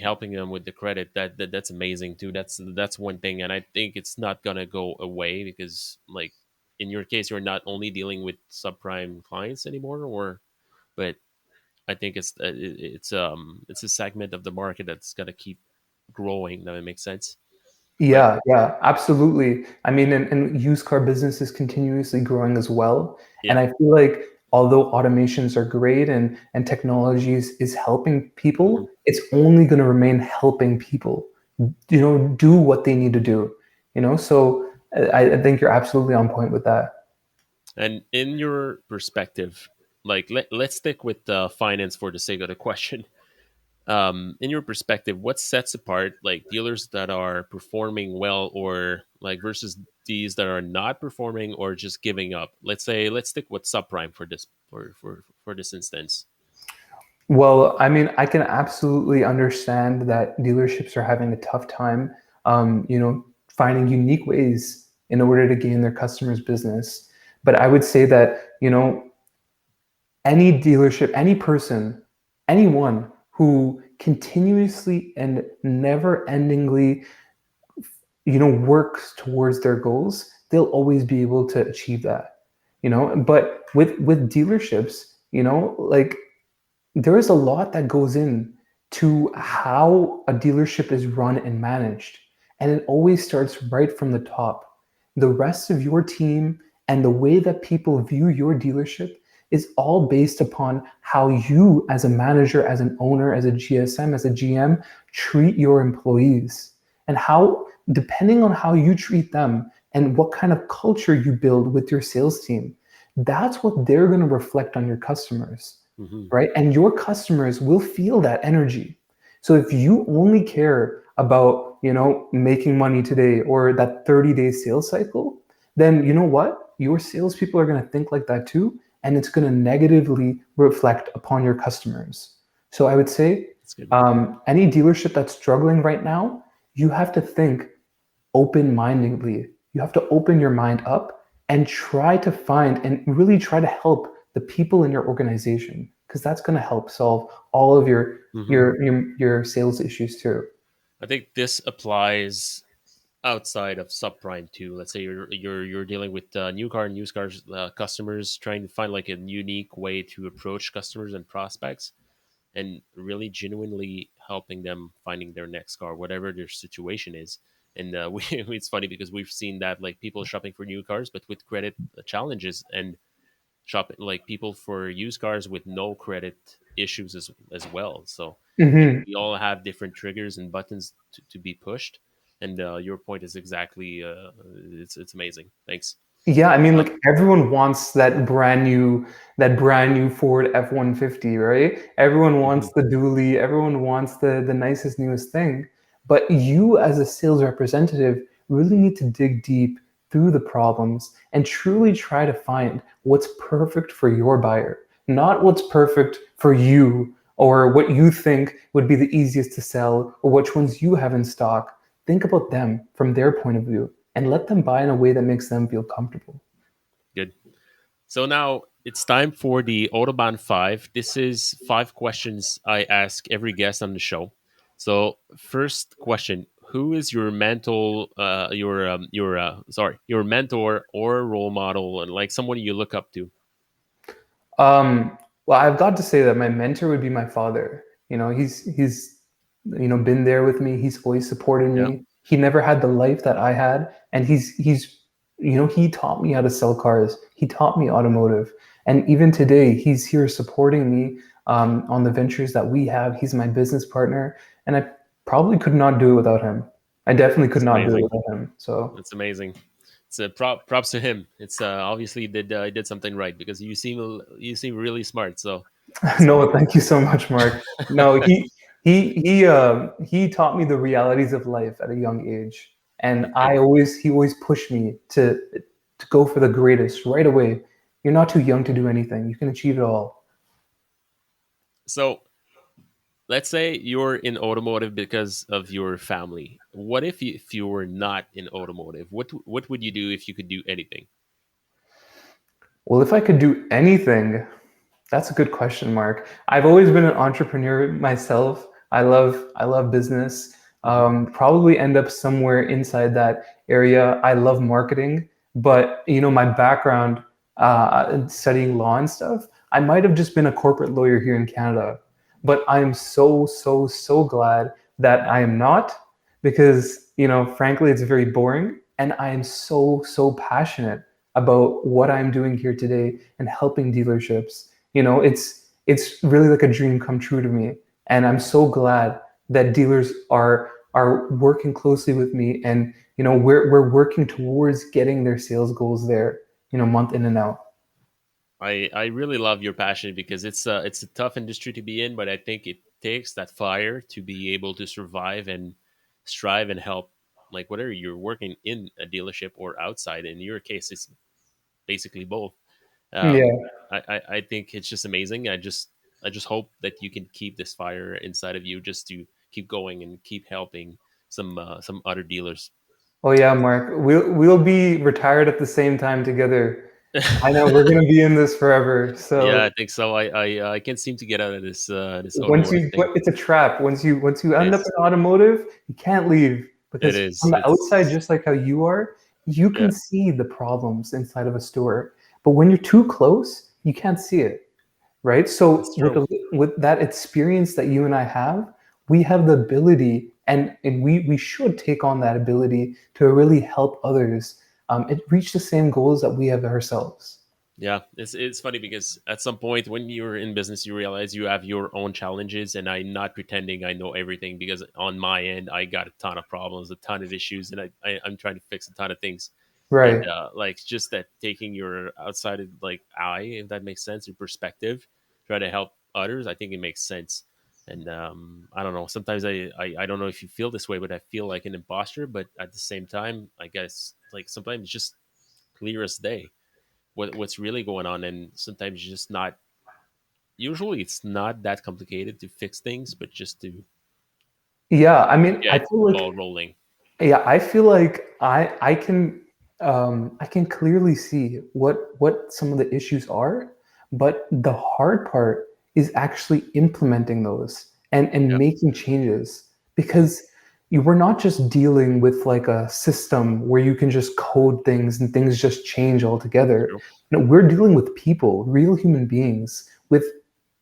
helping them with the credit, that's amazing too. That's one thing, and I think it's not gonna go away because, like, in your case, you're not only dealing with subprime clients anymore, or but I think it's a segment of the market that's gonna keep growing. That makes sense. But Yeah, yeah, absolutely. I mean, and used car business is continuously growing as well. And yeah. I feel like although automations are great and technology is helping Mhm. people, it's only going to remain helping people, do what they need to do, So I think you're absolutely on point with that. And in your perspective, like let's stick with finance for the sake of the question. in your perspective, what sets apart like dealers that are performing well, or like versus these that are not performing or just giving up? Let's stick with subprime for this for this instance. Well, I mean, I can absolutely understand that dealerships are having a tough time, finding unique ways in order to gain their customers' business. But I would say that, any dealership, any person, anyone who continuously and never endingly, works towards their goals, they'll always be able to achieve that, But with dealerships, like there is a lot that goes in to how a dealership is run and managed. And it always starts right from the top. The rest of your team and the way that people view your dealership is all based upon how you, as a manager, as an owner, as a GSM, as a GM, treat your employees. And how, depending on how you treat them and what kind of culture you build with your sales team, that's what they're going to reflect on your customers, Hmm. right? And your customers will feel that energy. So if you only care about, making money today or that 30-day sales cycle, then you know what? Your salespeople are going to think like that too, and it's going to negatively reflect upon your customers. So I would say, That's good. any dealership that's struggling right now, you have to think open-mindedly. You have to open your mind up and try to find and really try to help the people in your organization, because that's going to help solve all of your Hmm. your your your sales issues too. I think this applies outside of subprime too. Let's say you're dealing with new car and used cars customers, trying to find like a unique way to approach customers and prospects, and really genuinely helping them finding their next car, whatever their situation is. And it's funny because we've seen that like people shopping for new cars, but with credit challenges, and shopping like people for used cars with no credit issues as well. So I think Hmm. we all have different triggers and buttons to be pushed. And your point is exactly it's amazing. Thanks. Yeah, I mean, Uh, like everyone wants that brand new Ford F-150, right? Everyone mhm. wants the dually, everyone wants the nicest, newest thing. But you, as a sales representative, really need to dig deep through the problems and truly try to find what's perfect for your buyer, not what's perfect for you or what you think would be the easiest to sell or which ones you have in stock. Think about them from their point of view and let them buy in a way that makes them feel comfortable. Good. So now it's time for the Autobahn 5. This is 5 questions I ask every guest on the show. So first question: who is your your mentor or role model, and like someone you look up to? Well, I've got to say that my mentor would be my father. He's been there with me. He's always supported Yeah. me. He never had the life that I had, and he taught me how to sell cars. He taught me automotive, and even today, he's here supporting me on the ventures that we have. He's my business partner, and I probably could not do it without him. I definitely could It's not do it amazing. without him. So, It's amazing. It's a props to him. It's obviously he did something right, because you seem really smart. So it's no, awesome. thank you so much, Mark. No, he taught me the realities of life at a young age, and That's good. he always pushed me to go for the greatest right away. You're not too young to do anything. You can achieve it all. So let's say you're in automotive because of your family. What if you were not in automotive? What would you do if you could do anything? Well, if I could do anything, that's a good question, Mark. I've always been an entrepreneur myself. I love business. Hmm. Probably end up somewhere inside that area. I love marketing, but my background, studying law and stuff, I might have just been a corporate lawyer here in Canada. But I am so so so glad that I am not, because frankly, it's very boring, and I am so so passionate about what I'm doing here today and helping dealerships. It's really like a dream come true to me, and I'm so glad that dealers are working closely with me, and we're working towards getting their sales goals there, month in and out. I really love your passion, because it's a tough industry to be in, but I think takes, that fire, to be able to survive and strive and help, like whether you're working in a dealership or outside. In your case, it's basically both. um, Yeah. I think it's just amazing. I just hope that you can keep this fire inside of you, just to keep going and keep helping some other dealers. Oh yeah, Mark. We'll be retired at the same time together. I know we're gonna be in this forever. Yeah, So I think so. I can't seem to get out of this once automotive you, thing. it's a trap. Once you It end up is. in automotive, you can't leave It because is. from the outside, It's just like how you are, you yeah. can see the problems inside of a store. But when you're too close, you can't see it. Right? So It's true. with that experience that you and I have, we have the ability, and we should take on that ability to really help others and reach the same goals that we have ourselves. Yeah, it's funny because at some point when you're in business, you realize you have your own challenges, and I'm not pretending I know everything, because on my end, I got a ton of problems, a ton of issues, and I'm trying to fix a ton of things. And Right. like, just that, taking your outside, like, eye, if that makes sense, your perspective, try to help others. I think it makes sense. And I don't know. Sometimes I don't know if you feel this way, but I feel like an imposter. But at the same time, I guess, like, sometimes it's just clear as day what's really going on, and sometimes you're just not. Usually, it's not that complicated to fix things, but just Yeah, I to mean, I get feel the like ball rolling. yeah, I feel like I can clearly see what some of the issues are, but the hard part is actually implementing those and Yeah, making changes because you we're not just dealing with like a system where you can just code things and things just change altogether. true. No, we're dealing with people, real human beings with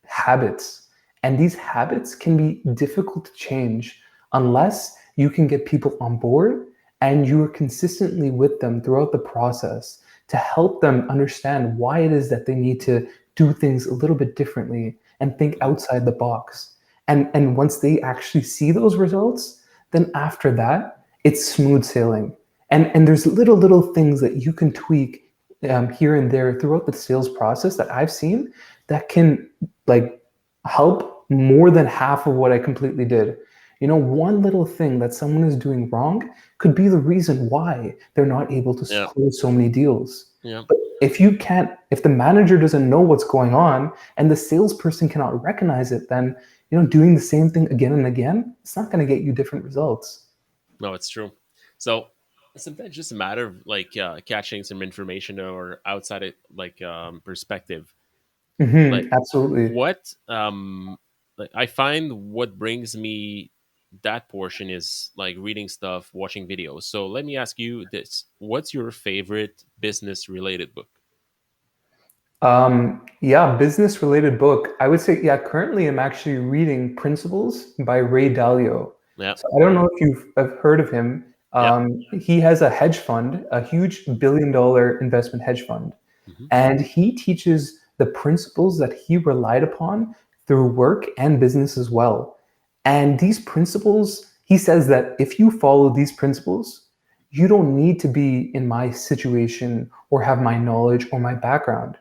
habits. And these habits can be difficult to change unless you can get people on board and you are consistently with them throughout the process to help them understand why it is that they need to do things a little bit differently and think Mhm. outside the box. And once they actually see those results, then after that, it's smooth sailing. And there's little things that you can tweak here and there throughout the sales process that I've seen that can like help more than half of what I completely did. You know, one little thing that someone is doing wrong could be the reason why they're not able to Yeah, close so many deals. yeah. But if the manager doesn't know what's going on and the salesperson cannot recognize it, then doing the same thing again and again, it's not going to get you different results. No, it's true. So sometimes just a matter of, like, catching some information or outside it, like, perspective. Like, Absolutely. what like, I find what brings me that portion is like reading stuff, watching videos. So let me ask you this: what's your favorite business related book? Yeah, business related book. I would say, yeah, currently I'm actually reading Principles by Ray Dalio. Yeah. So I don't know if you've have heard of him. Yeah. He has a hedge fund, a huge billion-dollar investment hedge fund, Hmm. and he teaches the principles that he relied upon through work and business as well. And these principles, he says that if you follow these principles, you don't need to be in my situation or have my knowledge or my background.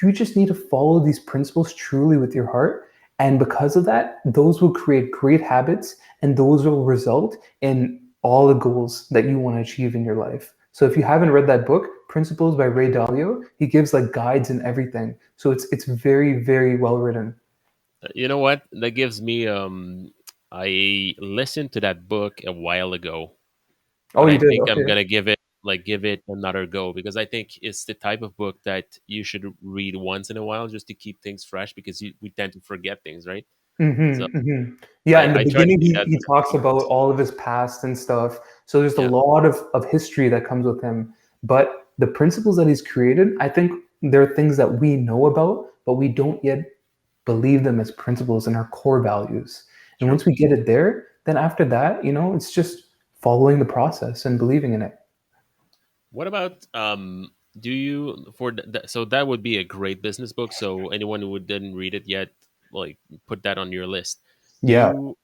You just need to follow these principles truly with your heart. And because of that, those will create great habits and those will result in all the goals that you want to achieve in your life. So if you haven't read that book, Principles by Ray Dalio, he gives like guides and everything. So it's very, very well written. You know what? That gives me I listened to that book a while ago, Oh, but you I did? think I'm Okay. gonna give it another go, because I think it's the type of book that you should read once in a while, just to keep things fresh, because we tend to forget things, right? So Yeah, in the I try to beginning, do he that talks sometimes. about all of his past and stuff. So there's a Yeah, lot of history that comes with him. But the principles that he's created, I think there are things that we know about, but we don't yet believe them as principles and our core values. And true. once we get it there, then after that, it's just following the process and believing in it. What about do you so that would be a great business book. So anyone who didn't read it yet, like, put that on your list. Do Yeah. you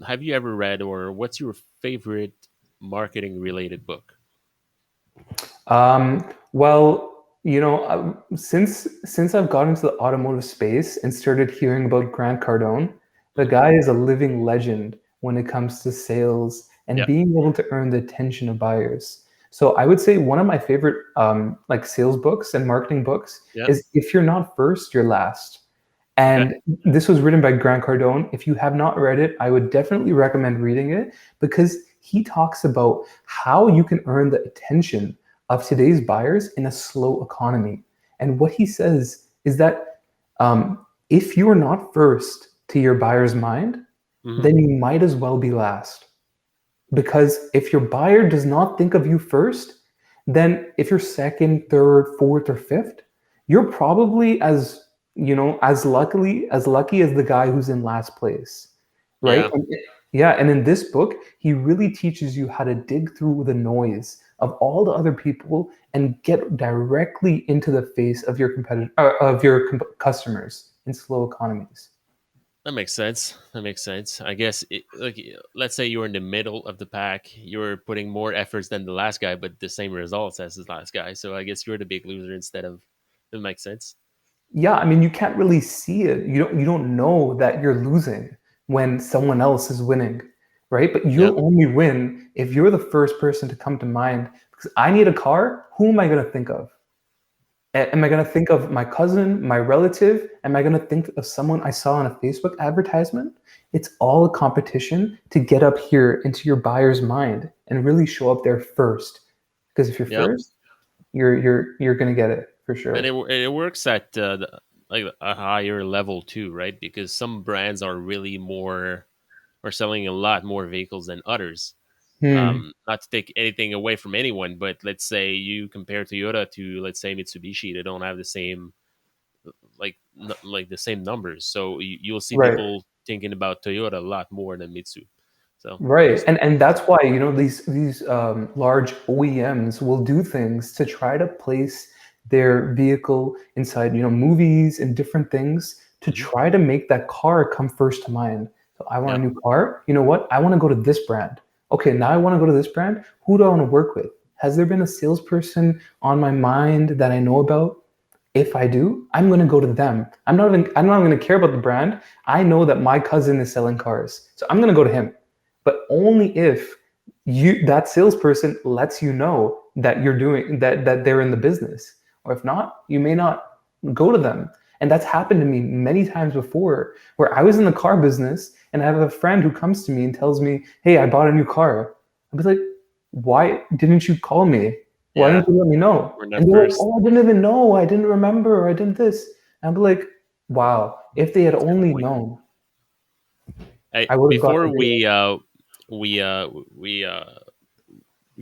have you ever read, or what's your favorite marketing related book? Well, since I've got into the automotive space and started hearing about Grant Cardone, The guy is a living legend when it comes to sales and Yeah. being able to earn the attention of buyers. So I would say one of my favorite like sales books and marketing books Yeah. is If You're Not First, You're Last. Okay. And this was written by Grant Cardone. If you have not read it, I would definitely recommend reading it because he talks about how you can earn the attention of today's buyers in a slow economy. And what he says is that if you are not first to your buyer's mind, then you might as well be last. Because if your buyer does not think of you first, then if you're second, third, fourth, or fifth, you're probably as lucky as the guy who's in last place, right? Yeah. Yeah, and in this book, he really teaches you how to dig through the noise of all the other people and get directly into the face of your customers in slow economies. That makes sense. That makes sense. I guess, let's say you're in the middle of the pack, you're putting more efforts than the last guy, but the same results as the last guy. So I guess you're the big loser instead of. It makes sense. Yeah, I mean, you can't really see it. You don't know that you're losing when someone else is winning, right? But Yeah. you'll only win if you're the first person to come to mind. Because I need a car, who am I going to think of? Am I going to think of my cousin, my relative? Am I going to think of someone I saw on a Facebook advertisement? It's all a competition to get up here into your buyer's mind and really show up there first. Because if you're Yeah. first, you're going to get it for And sure. it works at like a higher level too, right? Because some brands are really more are selling a lot more vehicles than others. Hmm. Not to take anything away from anyone, but let's say you compare Toyota to, let's say, Mitsubishi, they don't have the same like the same numbers. So you'll see Right. people thinking about Toyota a lot more than Mitsu. So Right. just And that's why, these large OEMs will do things to try to place their vehicle inside, movies and different things to mhm. try to make that car come first to mind. So I want Yeah, a new car. You know what? I want to go to this brand. Okay, now I want to go to this brand. Who do I want to work with? Has there been a salesperson on my mind that I know about? If I do, I'm going to go to them. I'm not going to care about the brand. I know that my cousin is selling cars. So I'm going to go to him, but only if that salesperson lets you know that you're doing that they're in the business. Or if not, you may not go to them. And that's happened to me many times before, where I was in the car business and I have a friend who comes to me and tells me, "Hey, I bought a new car." I was like, "Why didn't you call me? Why yeah, didn't you let me know?" we're not And they're like, first. "Oh, I didn't even know. I didn't remember. I didn't this." And I'm like, "Wow, if they had That's a good only point. known, Hey, I would have before gotten a deal." we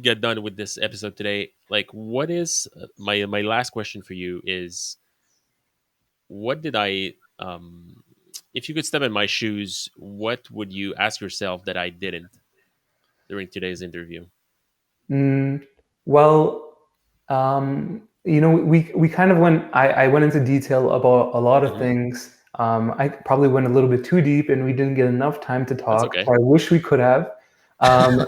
get done with this episode today, like, what is my last question for you is, what did I if you could step in my shoes, what would you ask yourself that I didn't during today's interview? Mm, well, we kind of I went into detail about a lot of Hmm. things. I probably went a little bit too deep and we didn't get enough time to That's talk. okay. So I wish we could have. Um,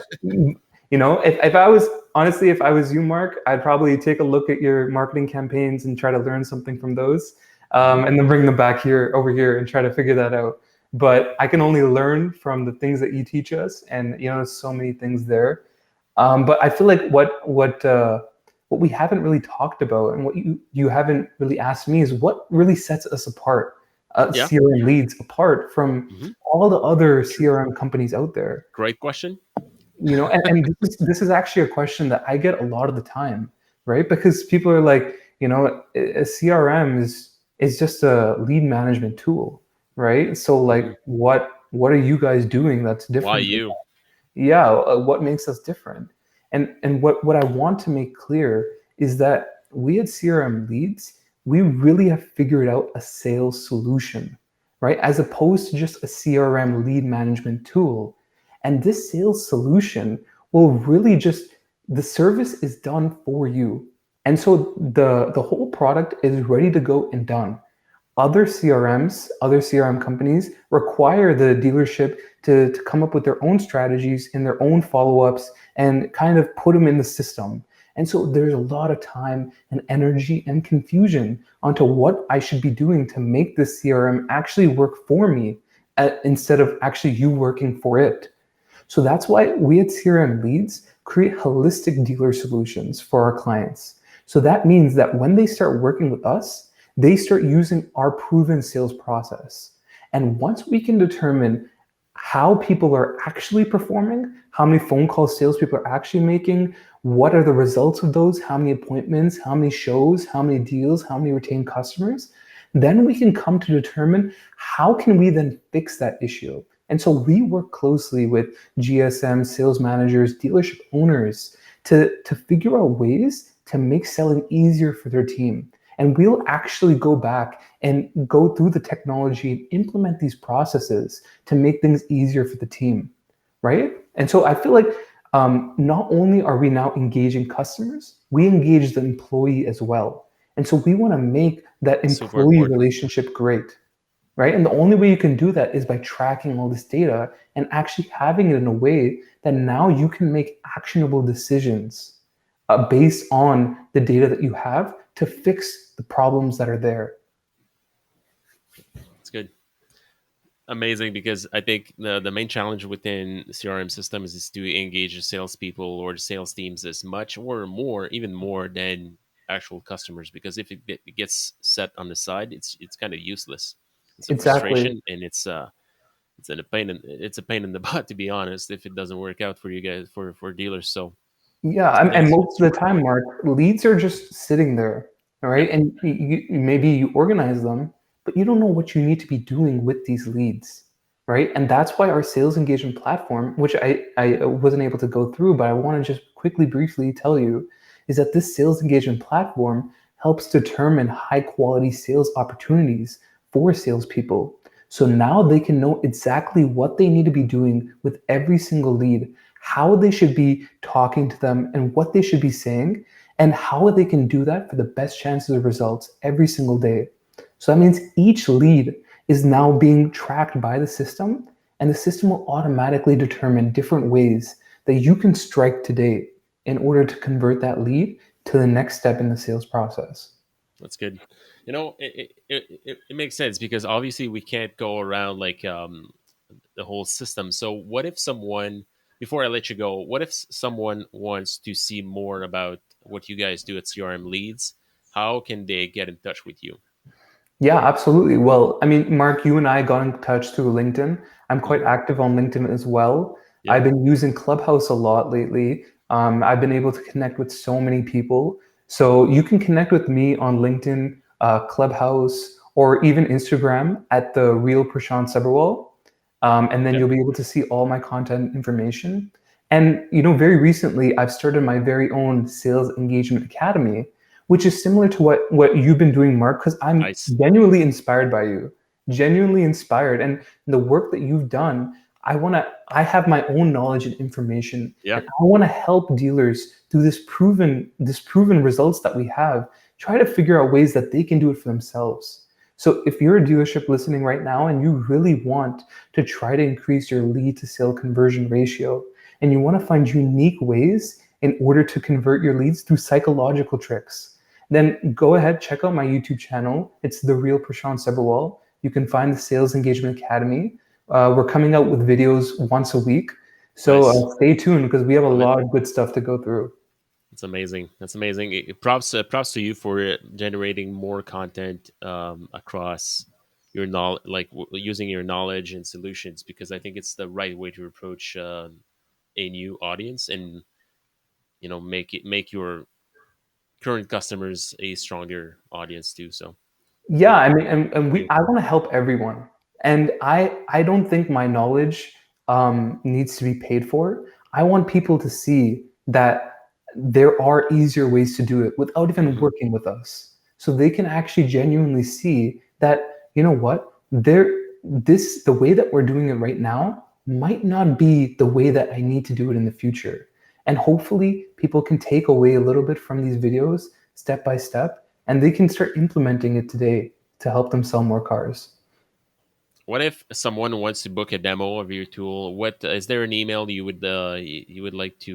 if I was honestly, if I was you, Mark, I'd probably take a look at your marketing campaigns and try to learn something from those, Hmm. and then bring them back over here and try to figure that out. But I can only learn from the things that you teach us, and there's so many things there. But I feel like what we haven't really talked about, and what you haven't really asked me, is what really sets us apart, Yeah. CRM leads apart from Hmm. all the other True. CRM companies out there. Great question. And this is actually a question that I get a lot of the time, right? Because people are like, a CRM is just a lead management tool, right? So Hmm. like, what are you guys doing that's Why different? you? Yeah, what makes us different? And what I want to make clear is that we at CRM Leads, we really have figured out a sales solution, right? As opposed to just a CRM lead management tool. And this sales solution will really just, the service is done for you. And so the whole product is ready to go and done. Other CRM companies require the dealership to come up with their own strategies and their own follow-ups and kind of put them in the system. And so there's a lot of time and energy and confusion onto what I should be doing to make this CRM actually work for me. instead of actually you working for it. So that's why we at CRM Leads create holistic dealer solutions for our clients. So that means that when they start working with us, they start using our proven sales process. And once we can determine how people are actually performing, how many phone calls salespeople are actually making, what are the results of those, how many appointments, how many shows, how many deals, how many retained customers, then we can come to determine how can we then fix that issue. And so we work closely with GSM, sales managers, dealership owners to figure out ways to make selling easier for their team. And we'll actually go back and go through the technology and implement these processes to make things easier for the team, right? And so I feel like not only are we now engaging customers, we engage the employee as well. And so we want to make that employee relationship great, right? And the only way you can do that is by tracking all this data and actually having it in a way that now you can make actionable decisions based on the data that you have to fix the problems that are there. It's good. Amazing, because I think the main challenge within CRM systems is to engage the salespeople or the sales teams as much or more, even more than actual customers. Because if it gets set on the side, it's kind of useless. It's a Exactly. frustration, and it's a pain in the butt, to be honest, if it doesn't work out for you guys, for dealers. So yeah, and that's most of super the time, important. Mark, leads are just sitting there, all right? Yep. And maybe you organize them, but you don't know what you need to be doing with these leads, right? And that's why our sales engagement platform, which I wasn't able to go through, but I want to just quickly, briefly tell you, is that this sales engagement platform helps determine high quality sales opportunities for salespeople. So now they can know exactly what they need to be doing with every single lead, how they should be talking to them and what they should be saying, and how they can do that for the best chances of results every single day. So that means each lead is now being tracked by the system, and the system will automatically determine different ways that you can strike today in order to convert that lead to the next step in the sales process. That's good. It makes sense, because obviously we can't go around like the whole system. So what if someone, before I let you go, what if someone wants to see more about what you guys do at CRM Leads? How can they get in touch with you? Yeah, absolutely. Well, I mean, Mark, you and I got in touch through LinkedIn. I'm quite Hmm. active on LinkedIn as well. Yeah. I've been using Clubhouse a lot lately. I've been able to connect with so many people. So you can connect with me on LinkedIn, Clubhouse, or even Instagram at the real Prashant Sabharwal. And then Okay. you'll be able to see all my content information. And very recently, I've started my very own sales engagement academy, which is similar to what you've been doing, Mark, because I'm Nice. genuinely inspired by you, genuinely inspired. And the work that you've done, I have my own knowledge and information, Yeah. and I want to help dealers through this proven results that we have, try to figure out ways that they can do it for themselves. So if you're a dealership listening right now and you really want to try to increase your lead to sale conversion ratio, and you want to find unique ways in order to convert your leads through psychological tricks, then go ahead, check out my YouTube channel. It's The Real Prashant Sabharwal. You can find the Sales Engagement Academy. We're coming out with videos once a week. So Nice. stay tuned because we have a Love it. lot of good stuff to go through. That's amazing. That's amazing. Props to you for generating more content across your knowledge, like using your knowledge and solutions, because I think it's the right way to approach a new audience, and make your current customers a stronger audience too. So Yeah, good. I mean, and You. I want to help everyone, and I don't think my knowledge needs to be paid for. I want people to see that there are easier ways to do it without even Hmm. working with us, so they can actually genuinely see that what the way that we're doing it right now might not be the way that I need to do it in the future, and hopefully people can take away a little bit from these videos step by step, and they can start implementing it today to help them sell more cars. What if someone wants to book a demo of your tool? What is there an email you would like to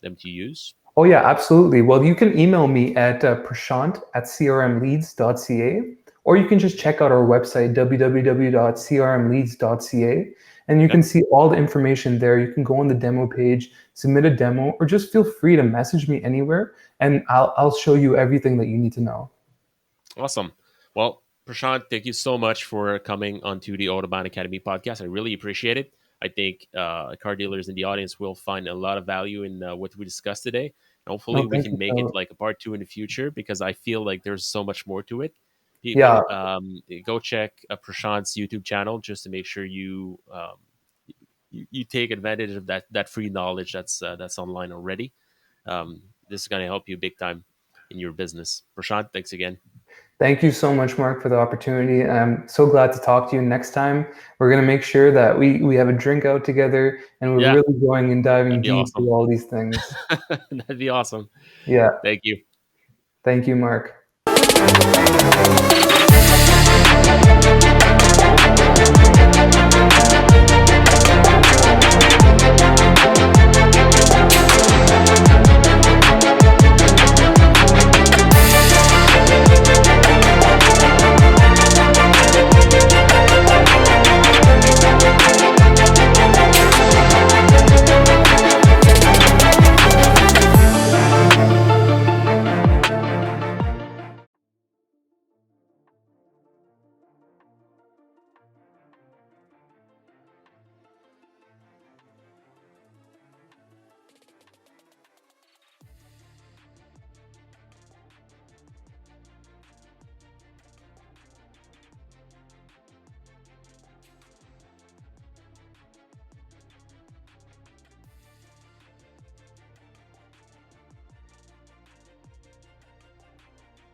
them to use? Oh, yeah, absolutely. Well, you can email me at prashant at crmleads.ca, or you can just check out our website, www.crmleads.ca, and you can see all the information there. You can go on the demo page, submit a demo, or just feel free to message me anywhere, and I'll show you everything that you need to know. Awesome. Well, Prashant, thank you so much for coming onto the Autobahn Academy podcast. I really appreciate it. I think car dealers in the audience will find a lot of value in what we discussed today. Hopefully, No, we thank can you. make it like a part 2 in the future, because I feel like there's so much more to it. Yeah, People, go check Prashant's YouTube channel just to make sure you take advantage of that free knowledge that's online already. This is going to help you big time in your business. Prashant, thanks again. thank you so much, Mark, for the opportunity. I'm so glad to talk to you. Next time, we're going to make sure that we have a drink out together, and we're Yeah, really going and diving that'd be deep awesome. through all these things. That'd be awesome. Yeah. Thank you. Thank you, Mark.